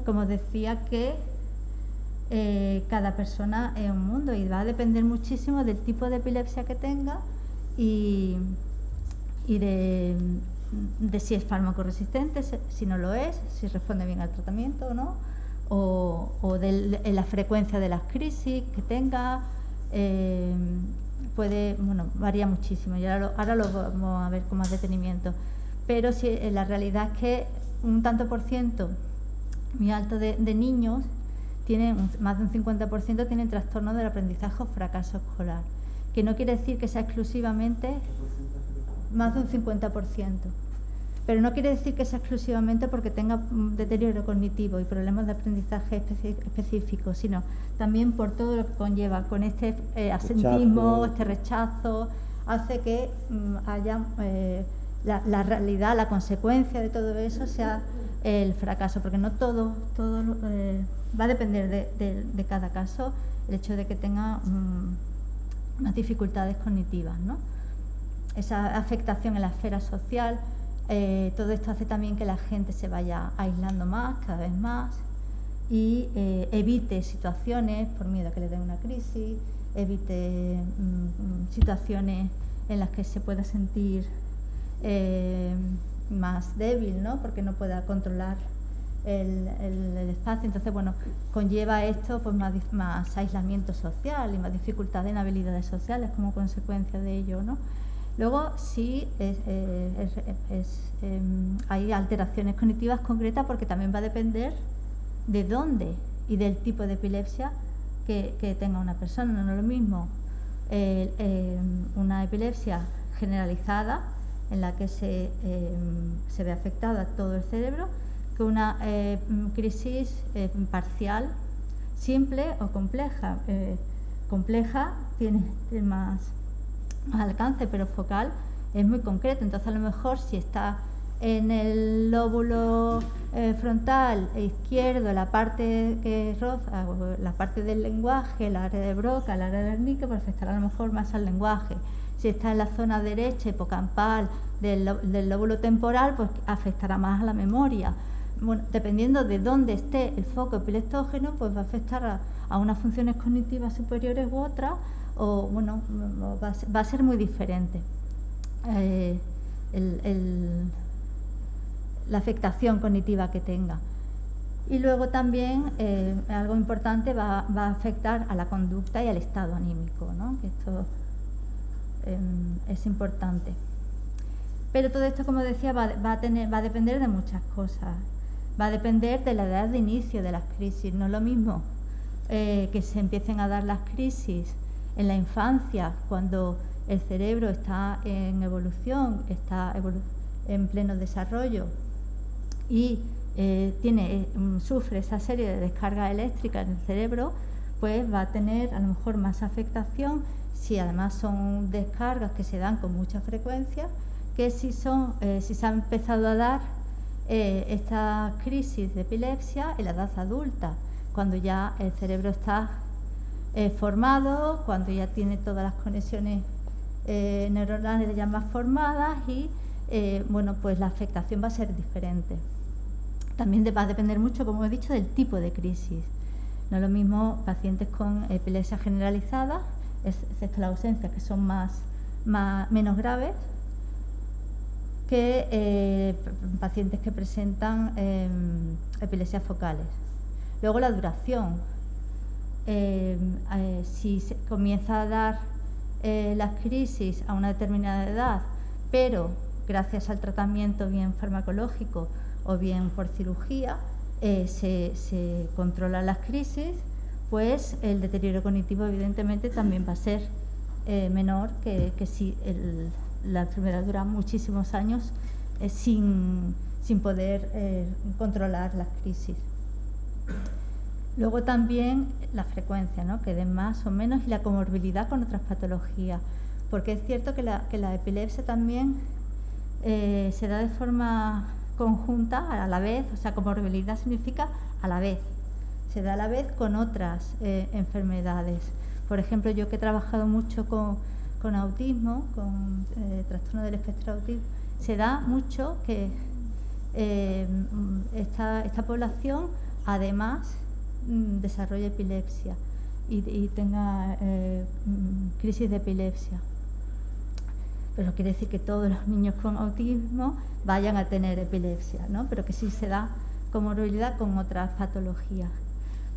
como decía, que cada persona es un mundo y va a depender muchísimo del tipo de epilepsia que tenga y de si es fármaco-resistente, si no lo es, si responde bien al tratamiento o no, o de la frecuencia de las crisis que tenga. Varía muchísimo y ahora lo vamos a ver con más detenimiento. Pero sí, la realidad es que un tanto por ciento muy alto de niños más de un 50% tienen trastorno del aprendizaje o fracaso escolar, que no quiere decir que sea exclusivamente más de un 50%, pero no quiere decir que sea exclusivamente porque tenga deterioro cognitivo y problemas de aprendizaje específicos, sino también por todo lo que conlleva con este asentismo, este rechazo, hace que haya la realidad, la consecuencia de todo eso sea el fracaso, porque no todo va a depender de cada caso, el hecho de que tenga unas dificultades cognitivas, ¿no? Esa afectación en la esfera social, todo esto hace también que la gente se vaya aislando más, cada vez más, y evite situaciones por miedo a que le den una crisis, evite situaciones en las que se pueda sentir más débil, ¿no?, porque no pueda controlar el espacio. Entonces, bueno, conlleva esto pues más aislamiento social y más dificultades en habilidades sociales como consecuencia de ello, ¿no? Luego sí hay alteraciones cognitivas concretas porque también va a depender de dónde y del tipo de epilepsia que tenga una persona. No es lo mismo una epilepsia generalizada en la que se ve afectada todo el cerebro que una crisis parcial, simple o compleja. Compleja tiene más alcance, pero focal es muy concreto. Entonces, a lo mejor si está en el lóbulo frontal izquierdo, la parte que roza, la parte del lenguaje, el área de Broca, el área de Wernicke, pues afectará a lo mejor más al lenguaje. Si está en la zona derecha hipocampal del lóbulo temporal, pues afectará más a la memoria. Bueno, dependiendo de dónde esté el foco epileptógeno, pues va a afectar a unas funciones cognitivas superiores u otras, o bueno, va a ser muy diferente la afectación cognitiva que tenga. Y luego también, algo importante, va a afectar a la conducta y al estado anímico, ¿no?, que esto es importante. Pero todo esto, como decía, va a depender de muchas cosas. Va a depender de la edad de inicio de las crisis. No es lo mismo que se empiecen a dar las crisis en la infancia, cuando el cerebro está en evolución, está en pleno desarrollo y sufre esa serie de descargas eléctricas en el cerebro, pues va a tener a lo mejor más afectación si además son descargas que se dan con mucha frecuencia, que si se ha empezado a dar esta crisis de epilepsia en la edad adulta, cuando ya el cerebro está formado, cuando ya tiene todas las conexiones neuronales ya más formadas y bueno, pues la afectación va a ser diferente. También va a depender mucho, como he dicho, del tipo de crisis. No es lo mismo pacientes con epilepsia generalizada, excepto la ausencia, que son menos graves, que pacientes que presentan epilepsias focales. Luego la duración. Si se comienza a dar las crisis a una determinada edad, pero gracias al tratamiento bien farmacológico o bien por cirugía, se controlan las crisis, pues el deterioro cognitivo evidentemente también va a ser menor que si la enfermedad dura muchísimos años sin poder controlar las crisis. Luego también la frecuencia, ¿no? Que den más o menos, y la comorbilidad con otras patologías, porque es cierto que la epilepsia también se da de forma conjunta a la vez, o sea, comorbilidad significa a la vez, se da a la vez con otras enfermedades. Por ejemplo, yo que he trabajado mucho con autismo, con trastorno del espectro autismo, se da mucho que esta población además desarrolle epilepsia y tenga crisis de epilepsia. Pero no quiere decir que todos los niños con autismo vayan a tener epilepsia, ¿no? Pero que sí se da comorbilidad con otras patologías.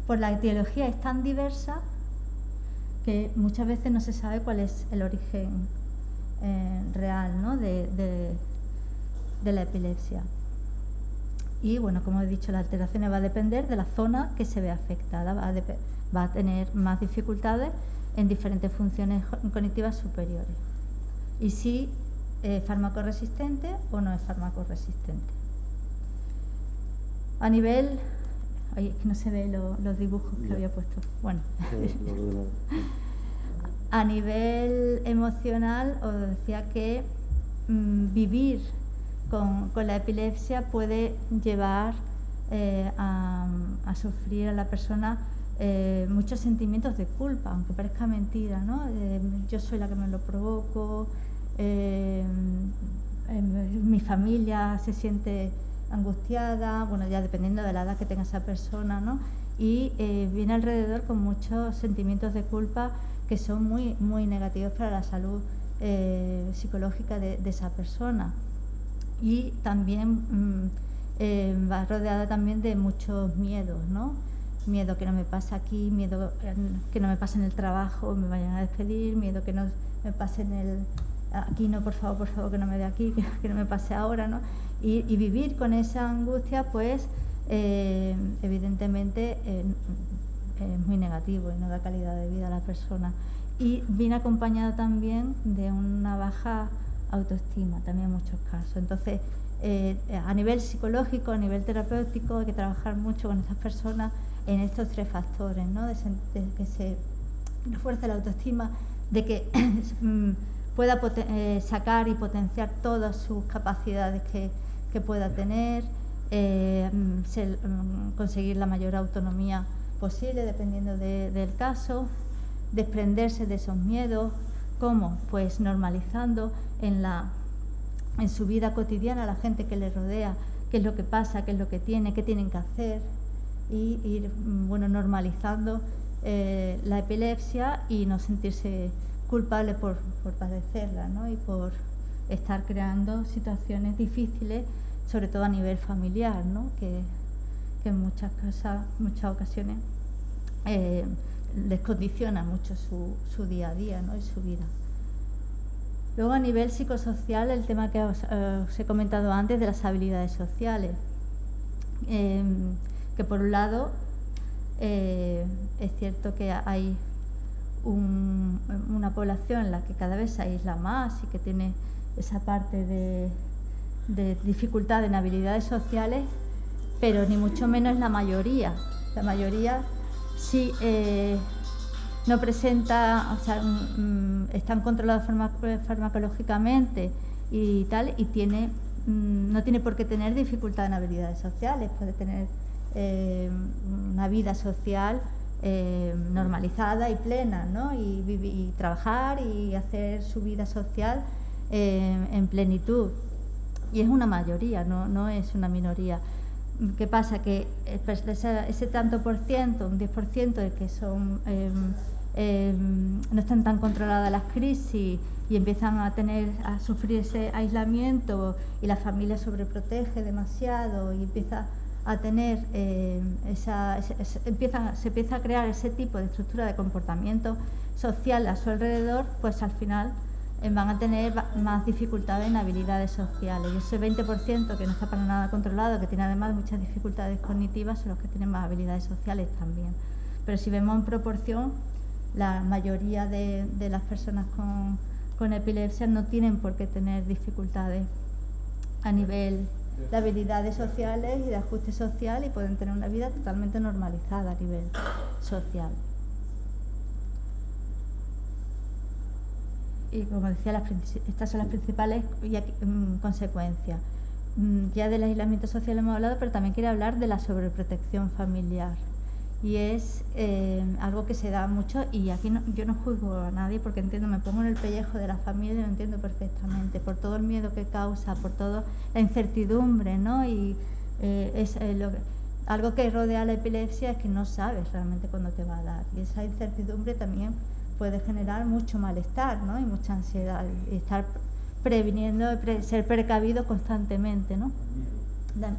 Pues la etiología es tan diversa que muchas veces no se sabe cuál es el origen real, ¿no? de la epilepsia. Y bueno, como he dicho, las alteraciones va a depender de la zona que se ve afectada, va a tener más dificultades en diferentes funciones cognitivas superiores. Y si es farmacoresistente o no es farmacoresistente. A nivel... Ay, es que no se ve los dibujos que había puesto. Bueno. A nivel emocional, os decía que vivir con la epilepsia puede llevar a sufrir a la persona muchos sentimientos de culpa, aunque parezca mentira, ¿no? Yo soy la que me lo provoco, mi familia se siente angustiada, bueno, ya dependiendo de la edad que tenga esa persona, ¿no? Y viene alrededor con muchos sentimientos de culpa que son muy, muy negativos para la salud psicológica de esa persona. Y también va rodeada también de muchos miedos, ¿no? Miedo que no me pase aquí, miedo que no me pase en el trabajo, me vayan a despedir, miedo que no me pase aquí, no, por favor, que no me dé aquí, que no me pase ahora, ¿no? Y vivir con esa angustia, pues, evidentemente es muy negativo y no da calidad de vida a la persona. Y viene acompañado también de una baja autoestima, también en muchos casos. Entonces, a nivel psicológico, a nivel terapéutico, hay que trabajar mucho con estas personas en estos tres factores, ¿no? De que se refuerce la autoestima, de que pueda sacar y potenciar todas sus capacidades que pueda tener, conseguir la mayor autonomía posible dependiendo del caso, desprenderse de esos miedos. ¿Cómo? Pues normalizando en su vida cotidiana a la gente que le rodea, qué es lo que pasa, qué es lo que tiene, qué tienen que hacer, y ir normalizando la epilepsia y no sentirse culpable por padecerla, ¿no? Y por estar creando situaciones difíciles, sobre todo a nivel familiar, ¿no? Que en muchas ocasiones les condiciona mucho su día a día, ¿no? Y su vida. Luego, a nivel psicosocial, el tema que os he comentado antes de las habilidades sociales, que por un lado es cierto que hay una población en la que cada vez se aísla más y que tiene esa parte de dificultad en habilidades sociales, pero ni mucho menos la mayoría. La mayoría sí no presenta, o sea, están controlados farmacológicamente y tal, y no tiene por qué tener dificultad en habilidades sociales, puede tener una vida social normalizada y plena, ¿no? Y trabajar y hacer su vida social en plenitud. Y es una mayoría, no es una minoría. ¿Qué pasa? Que ese tanto por ciento, un 10% de que son no están tan controladas las crisis y empiezan a sufrir ese aislamiento, y la familia sobreprotege demasiado y empieza a tener se empieza a crear ese tipo de estructura de comportamiento social a su alrededor, pues al final van a tener más dificultades en habilidades sociales. Y ese 20% que no está para nada controlado, que tiene además muchas dificultades cognitivas, son los que tienen más habilidades sociales también. Pero si vemos en proporción, la mayoría de las personas con epilepsia no tienen por qué tener dificultades a nivel de habilidades sociales y de ajuste social, y pueden tener una vida totalmente normalizada a nivel social. Y como decía, estas son las principales consecuencias. Ya del aislamiento social hemos hablado, pero también quiero hablar de la sobreprotección familiar. Y es algo que se da mucho, y aquí yo no juzgo a nadie porque entiendo, me pongo en el pellejo de la familia y lo entiendo perfectamente, por todo el miedo que causa, por toda la incertidumbre, ¿no? Y algo que rodea la epilepsia es que no sabes realmente cuándo te va a dar, y esa incertidumbre también puede generar mucho malestar, ¿no? Y mucha ansiedad, y estar previniendo, ser precavido constantemente, ¿no?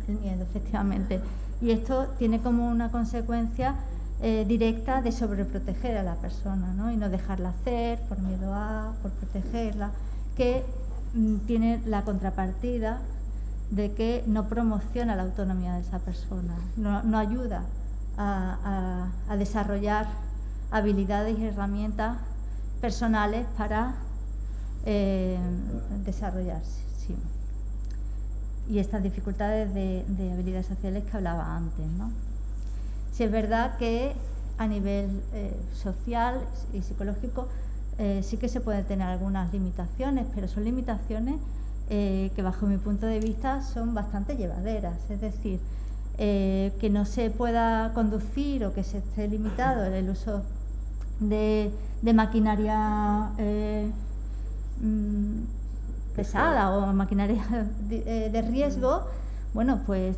El miedo, efectivamente. Y esto tiene como una consecuencia directa de sobreproteger a la persona, ¿no? Y no dejarla hacer por miedo por protegerla, que tiene la contrapartida de que no promociona la autonomía de esa persona, no ayuda a desarrollar habilidades y herramientas personales para desarrollarse. Sí. Y estas dificultades de habilidades sociales que hablaba antes, ¿no? Sí, es verdad que a nivel social y psicológico sí que se pueden tener algunas limitaciones, pero son limitaciones que bajo mi punto de vista son bastante llevaderas. Es decir, que no se pueda conducir o que se esté limitado el uso de maquinaria pesada o maquinaria de riesgo. Bueno, pues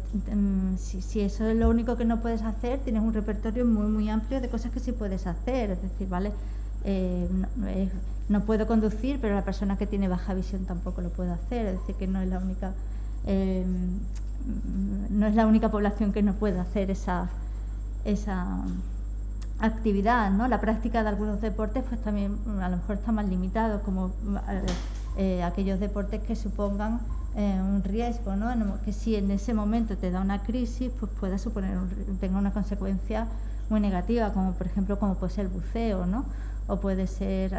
si eso es lo único que no puedes hacer, tienes un repertorio muy, muy amplio de cosas que sí puedes hacer. Es decir, ¿vale? No puedo conducir, pero la persona que tiene baja visión tampoco lo puede hacer. Es decir, que no es la única población que no puede hacer esa actividad, ¿no? La práctica de algunos deportes pues también a lo mejor está más limitado, como aquellos deportes que supongan un riesgo, ¿no? Que si en ese momento te da una crisis, pues pueda tenga una consecuencia muy negativa, como por ejemplo como puede ser el buceo, ¿no? O puede ser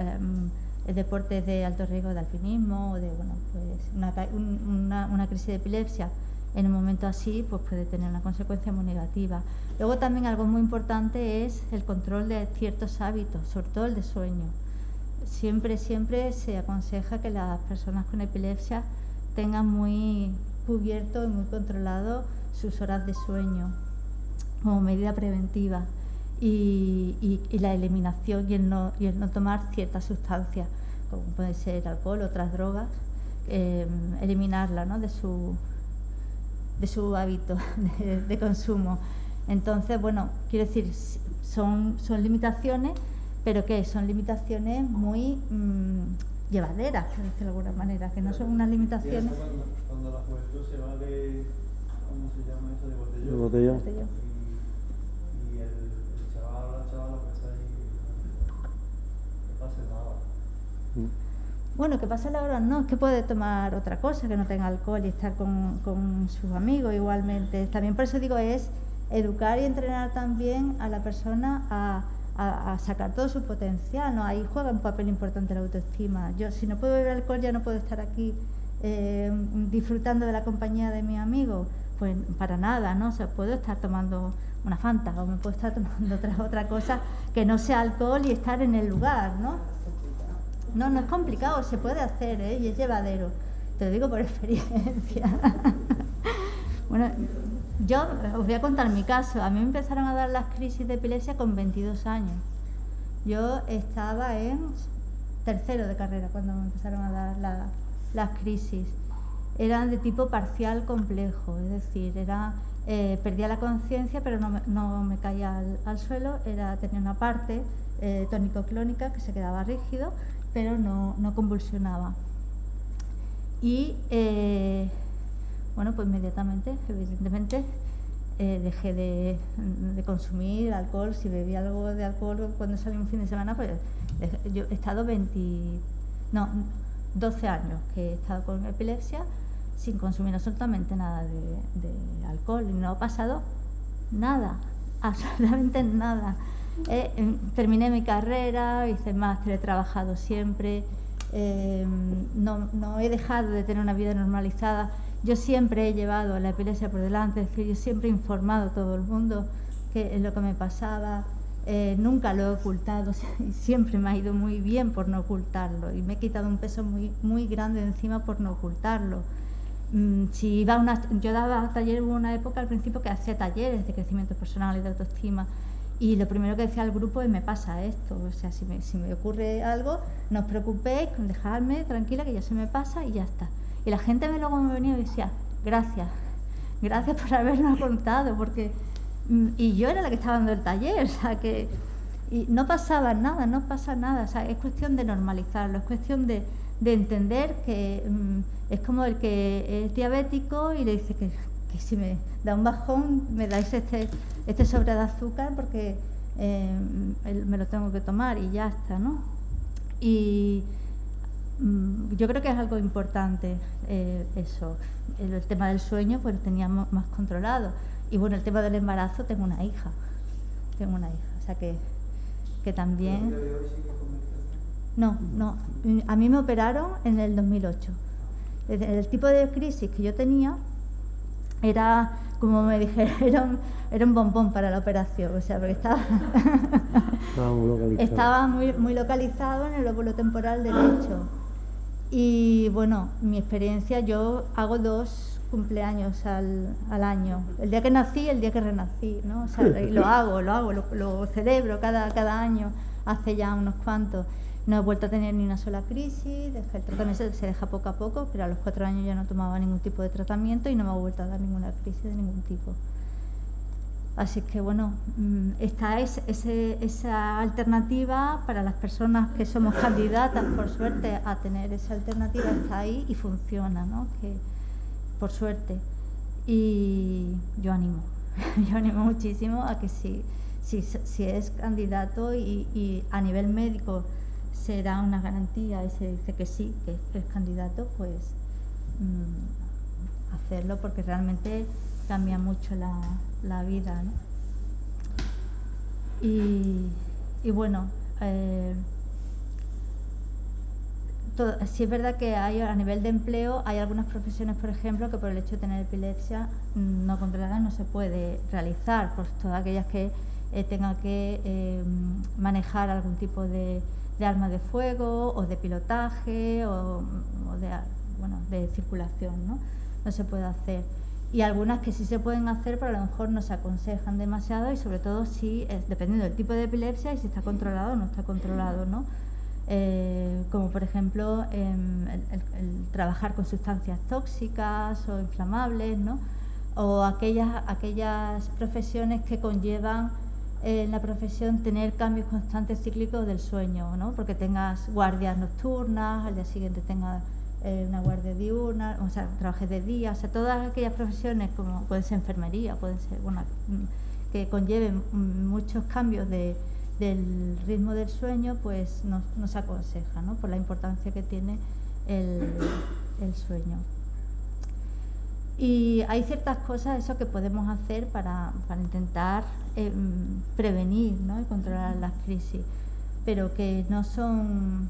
deportes de alto riesgo de alpinismo, o de pues una crisis de epilepsia. En un momento así, pues puede tener una consecuencia muy negativa. Luego también algo muy importante es el control de ciertos hábitos, sobre todo el de sueño. Siempre se aconseja que las personas con epilepsia tengan muy cubierto y muy controlado sus horas de sueño como medida preventiva, y la eliminación y el no tomar ciertas sustancias, como puede ser alcohol o otras drogas, eliminarla, ¿no? de su hábito de consumo. Entonces, bueno, quiero decir, son limitaciones, pero que son limitaciones muy llevaderas, por decirlo de alguna manera, que no son unas limitaciones. Cuando la juventud se va de, ¿cómo se llama eso? De botellón. Y el chaval o la chavala que está ahí, que pase nada. Bueno, que pase la hora no, es que puede tomar otra cosa, que no tenga alcohol y estar con sus amigos igualmente. También por eso digo, es educar y entrenar también a la persona a sacar todo su potencial, ¿no? Ahí juega un papel importante la autoestima. Yo, si no puedo beber alcohol, ya no puedo estar aquí disfrutando de la compañía de mis amigos. Pues para nada, ¿no? O sea, puedo estar tomando una Fanta o me puedo estar tomando otra cosa que no sea alcohol y estar en el lugar, ¿no? No es complicado, se puede hacer, ¿eh? Y es llevadero. Te lo digo por experiencia. Bueno, yo os voy a contar mi caso. A mí me empezaron a dar las crisis de epilepsia con 22 años. Yo estaba en tercero de carrera cuando me empezaron a dar las crisis. Eran de tipo parcial complejo, es decir, perdía la conciencia pero no me caía al suelo, tenía una parte tónico-clónica que se quedaba rígido, pero no convulsionaba. Y bueno, pues inmediatamente, evidentemente, dejé de consumir alcohol. Si bebía algo de alcohol cuando salí un fin de semana, pues yo he estado 12 años que he estado con epilepsia sin consumir absolutamente nada de alcohol y no ha pasado nada, absolutamente nada. Terminé mi carrera, hice máster, he trabajado siempre, no he dejado de tener una vida normalizada. Yo siempre he llevado la epilepsia por delante, es decir, yo siempre he informado a todo el mundo que lo que me pasaba, nunca lo he ocultado, siempre me ha ido muy bien por no ocultarlo y me he quitado un peso muy, muy grande de encima por no ocultarlo. Yo daba talleres, hubo una época al principio que hacía talleres de crecimiento personal y de autoestima, y lo primero que decía al grupo es: me pasa esto, o sea, si me ocurre algo, no os preocupéis, dejadme tranquila que ya se me pasa y ya está. Y la gente luego me venía y decía: gracias por habernos contado, porque y yo era la que estaba dando el taller, o sea, que y no pasaba nada, no pasa nada, o sea, es cuestión de normalizarlo, es cuestión de entender que es como el que es diabético y le dice que si me da un bajón me dais este sobre de azúcar porque me lo tengo que tomar y ya está, ¿no? Y yo creo que es algo importante eso. El tema del sueño pues lo teníamos más controlado. Y bueno, el tema del embarazo, tengo una hija, o sea que también... No, a mí me operaron en el 2008. El tipo de crisis que yo tenía era, como me dijeron, era un bombón para la operación, o sea, porque estaba muy localizado en el lóbulo temporal derecho. Y bueno, mi experiencia, yo hago 2 cumpleaños al año, el día que nací y el día que renací, ¿no? O sea, lo celebro cada año, hace ya unos cuantos. No he vuelto a tener ni una sola crisis, el tratamiento se deja poco a poco, pero a los 4 años ya no tomaba ningún tipo de tratamiento y no me ha vuelto a dar ninguna crisis de ningún tipo. Así que bueno, esta es esa alternativa para las personas que somos candidatas, por suerte, a tener esa alternativa, está ahí y funciona, ¿no? Que, por suerte. Y yo animo muchísimo a que si es candidato y a nivel médico se da una garantía y se dice que sí, que es candidato, pues hacerlo, porque realmente cambia mucho la vida, ¿no? Y bueno, sí es verdad que a nivel de empleo hay algunas profesiones, por ejemplo, que por el hecho de tener epilepsia no controlada no se puede realizar, pues todas aquellas que tengan que manejar algún tipo de arma de fuego o de pilotaje o de circulación, ¿no? No se puede hacer. Y algunas que sí se pueden hacer, pero a lo mejor no se aconsejan demasiado, y sobre todo dependiendo del tipo de epilepsia y si está controlado o no está controlado, ¿no? Como por ejemplo el trabajar con sustancias tóxicas o inflamables, ¿no? O aquellas profesiones que conllevan en la profesión tener cambios constantes cíclicos del sueño, ¿no? Porque tengas guardias nocturnas, al día siguiente tengas una guardia diurna, o sea, trabajes de día, o sea, todas aquellas profesiones como puede ser enfermería, pueden ser, que conlleven muchos cambios del ritmo del sueño, pues no se aconseja, ¿no? Por la importancia que tiene el sueño. Y hay ciertas cosas que podemos hacer para intentar prevenir, ¿no? Y controlar las crisis, pero que no son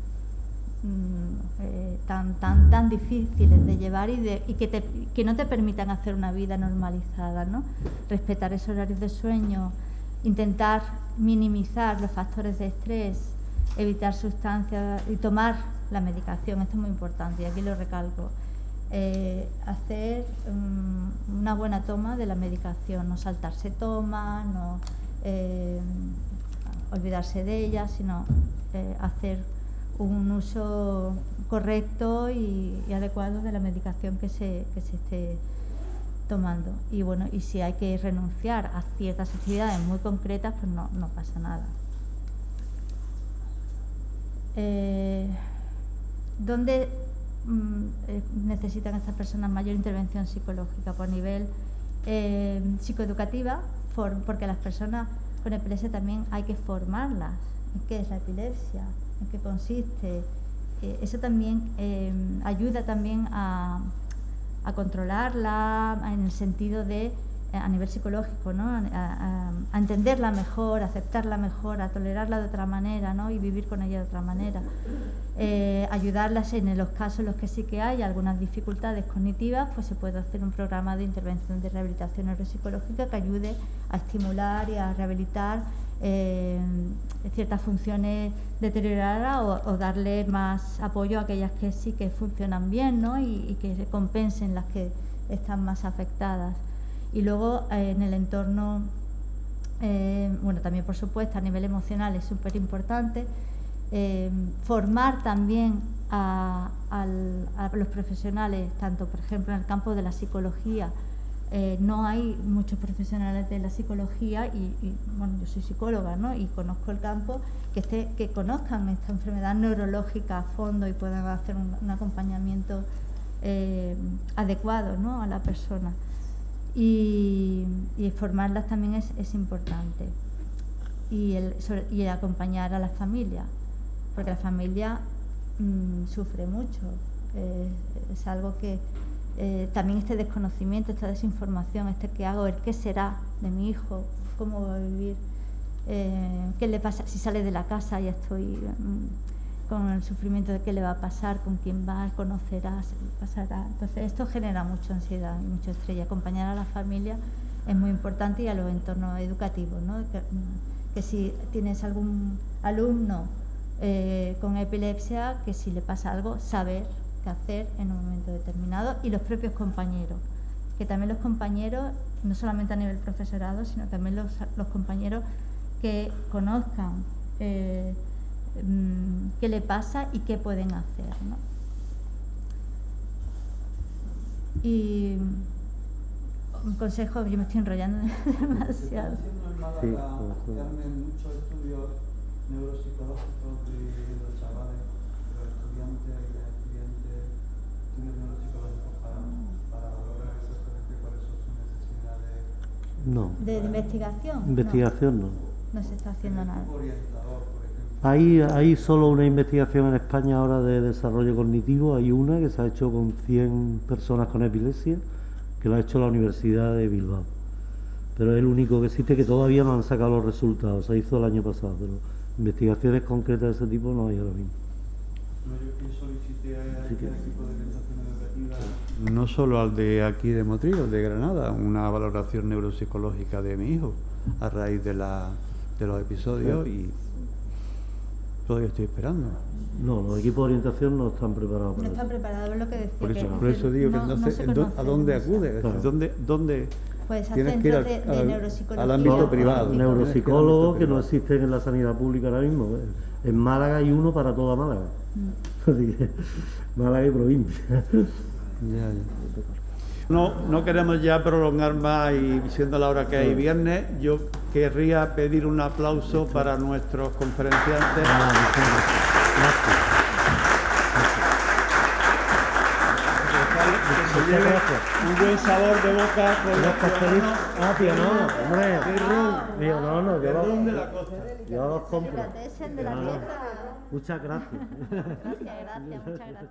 tan difíciles de llevar y que no te permitan hacer una vida normalizada, ¿no? Respetar esos horarios de sueño, intentar minimizar los factores de estrés, evitar sustancias y tomar la medicación. Esto es muy importante y aquí lo recalco. Hacer una buena toma de la medicación, no saltarse tomas, no olvidarse de ellas, sino hacer un uso correcto y adecuado de la medicación que se esté tomando. Y bueno, y si hay que renunciar a ciertas actividades muy concretas, pues no pasa nada. ¿Dónde necesitan estas personas mayor intervención psicológica? Pues a nivel psicoeducativa, porque las personas con epilepsia también hay que formarlas en qué es la epilepsia, en qué consiste, eso también ayuda también a controlarla en el sentido de, a nivel psicológico, ¿no? A entenderla mejor, a aceptarla mejor, a tolerarla de otra manera, ¿no? Y vivir con ella de otra manera. Ayudarlas en los casos en los que sí que hay algunas dificultades cognitivas, pues se puede hacer un programa de intervención de rehabilitación neuropsicológica que ayude a estimular y a rehabilitar ciertas funciones deterioradas o darle más apoyo a aquellas que sí que funcionan bien, ¿no? Y que compensen las que están más afectadas. Y luego en el entorno, bueno, también por supuesto a nivel emocional es súper importante formar también a los profesionales, tanto por ejemplo en el campo de la psicología. No hay muchos profesionales de la psicología y bueno, yo soy psicóloga, ¿no? Y conozco el campo, que conozcan esta enfermedad neurológica a fondo y puedan hacer un acompañamiento adecuado, ¿no? A la persona. Y formarlas también es importante. Y acompañar a la familia, porque la familia sufre mucho. Es algo que también este desconocimiento, esta desinformación, ¿qué hago? El qué será de mi hijo, cómo va a vivir, qué le pasa si sale de la casa y estoy con el sufrimiento de qué le va a pasar, con quién va, conocerá, se le pasará. Entonces esto genera mucha ansiedad y mucho estrés. Acompañar a la familia es muy importante y a los entornos educativos, ¿no? Que si tienes algún alumno con epilepsia, que si le pasa algo, saber qué hacer en un momento determinado, y los propios compañeros, que también los compañeros, no solamente a nivel profesorado, sino también los compañeros que conozcan qué le pasa y qué pueden hacer, ¿no? Y un consejo, yo me estoy enrollando demasiado. Se están haciendo en Málaga, Carmen, muchos estudios neuropsicológicos de los chavales, de los estudiantes y las estudiantes, estudios neuropsicológicos para valorar exactamente cuáles son sus necesidades. No. ¿De investigación? Investigación no. No se está haciendo nada. Orientador, por ejemplo. Hay solo una investigación en España ahora de desarrollo cognitivo. Hay una que se ha hecho con 100 personas con epilepsia, que lo ha hecho la Universidad de Bilbao. Pero es el único que existe, que todavía no han sacado los resultados. Se hizo el año pasado, pero investigaciones concretas de ese tipo no hay ahora mismo. No, yo solicité a este equipo de orientación educativa. No solo al de aquí de Motril, de Granada, una valoración neuropsicológica de mi hijo a raíz de los episodios, y todavía estoy esperando. No, los equipos de orientación no están preparados para No están eso. preparados, es lo que decía. Por eso digo que no sé se a conoce dónde demasiado. acude, Claro. dónde Pues a tienes que ir centros de neuropsicología. al ámbito privado. Neuropsicólogos que no existen en la sanidad pública ahora mismo. En Málaga hay uno para toda Málaga. Así que, Málaga y provincia. Ya. No queremos ya prolongar más, y siendo la hora que hay viernes, yo querría pedir un aplauso para nuestros conferenciantes. Que se lleve un buen sabor de boca con los pastelitos. Tío, no, hombre. Tío, no, de ron de la costa. yo los compro. Delicatessen de la No, no. tierra. Muchas gracias. Gracias, muchas gracias.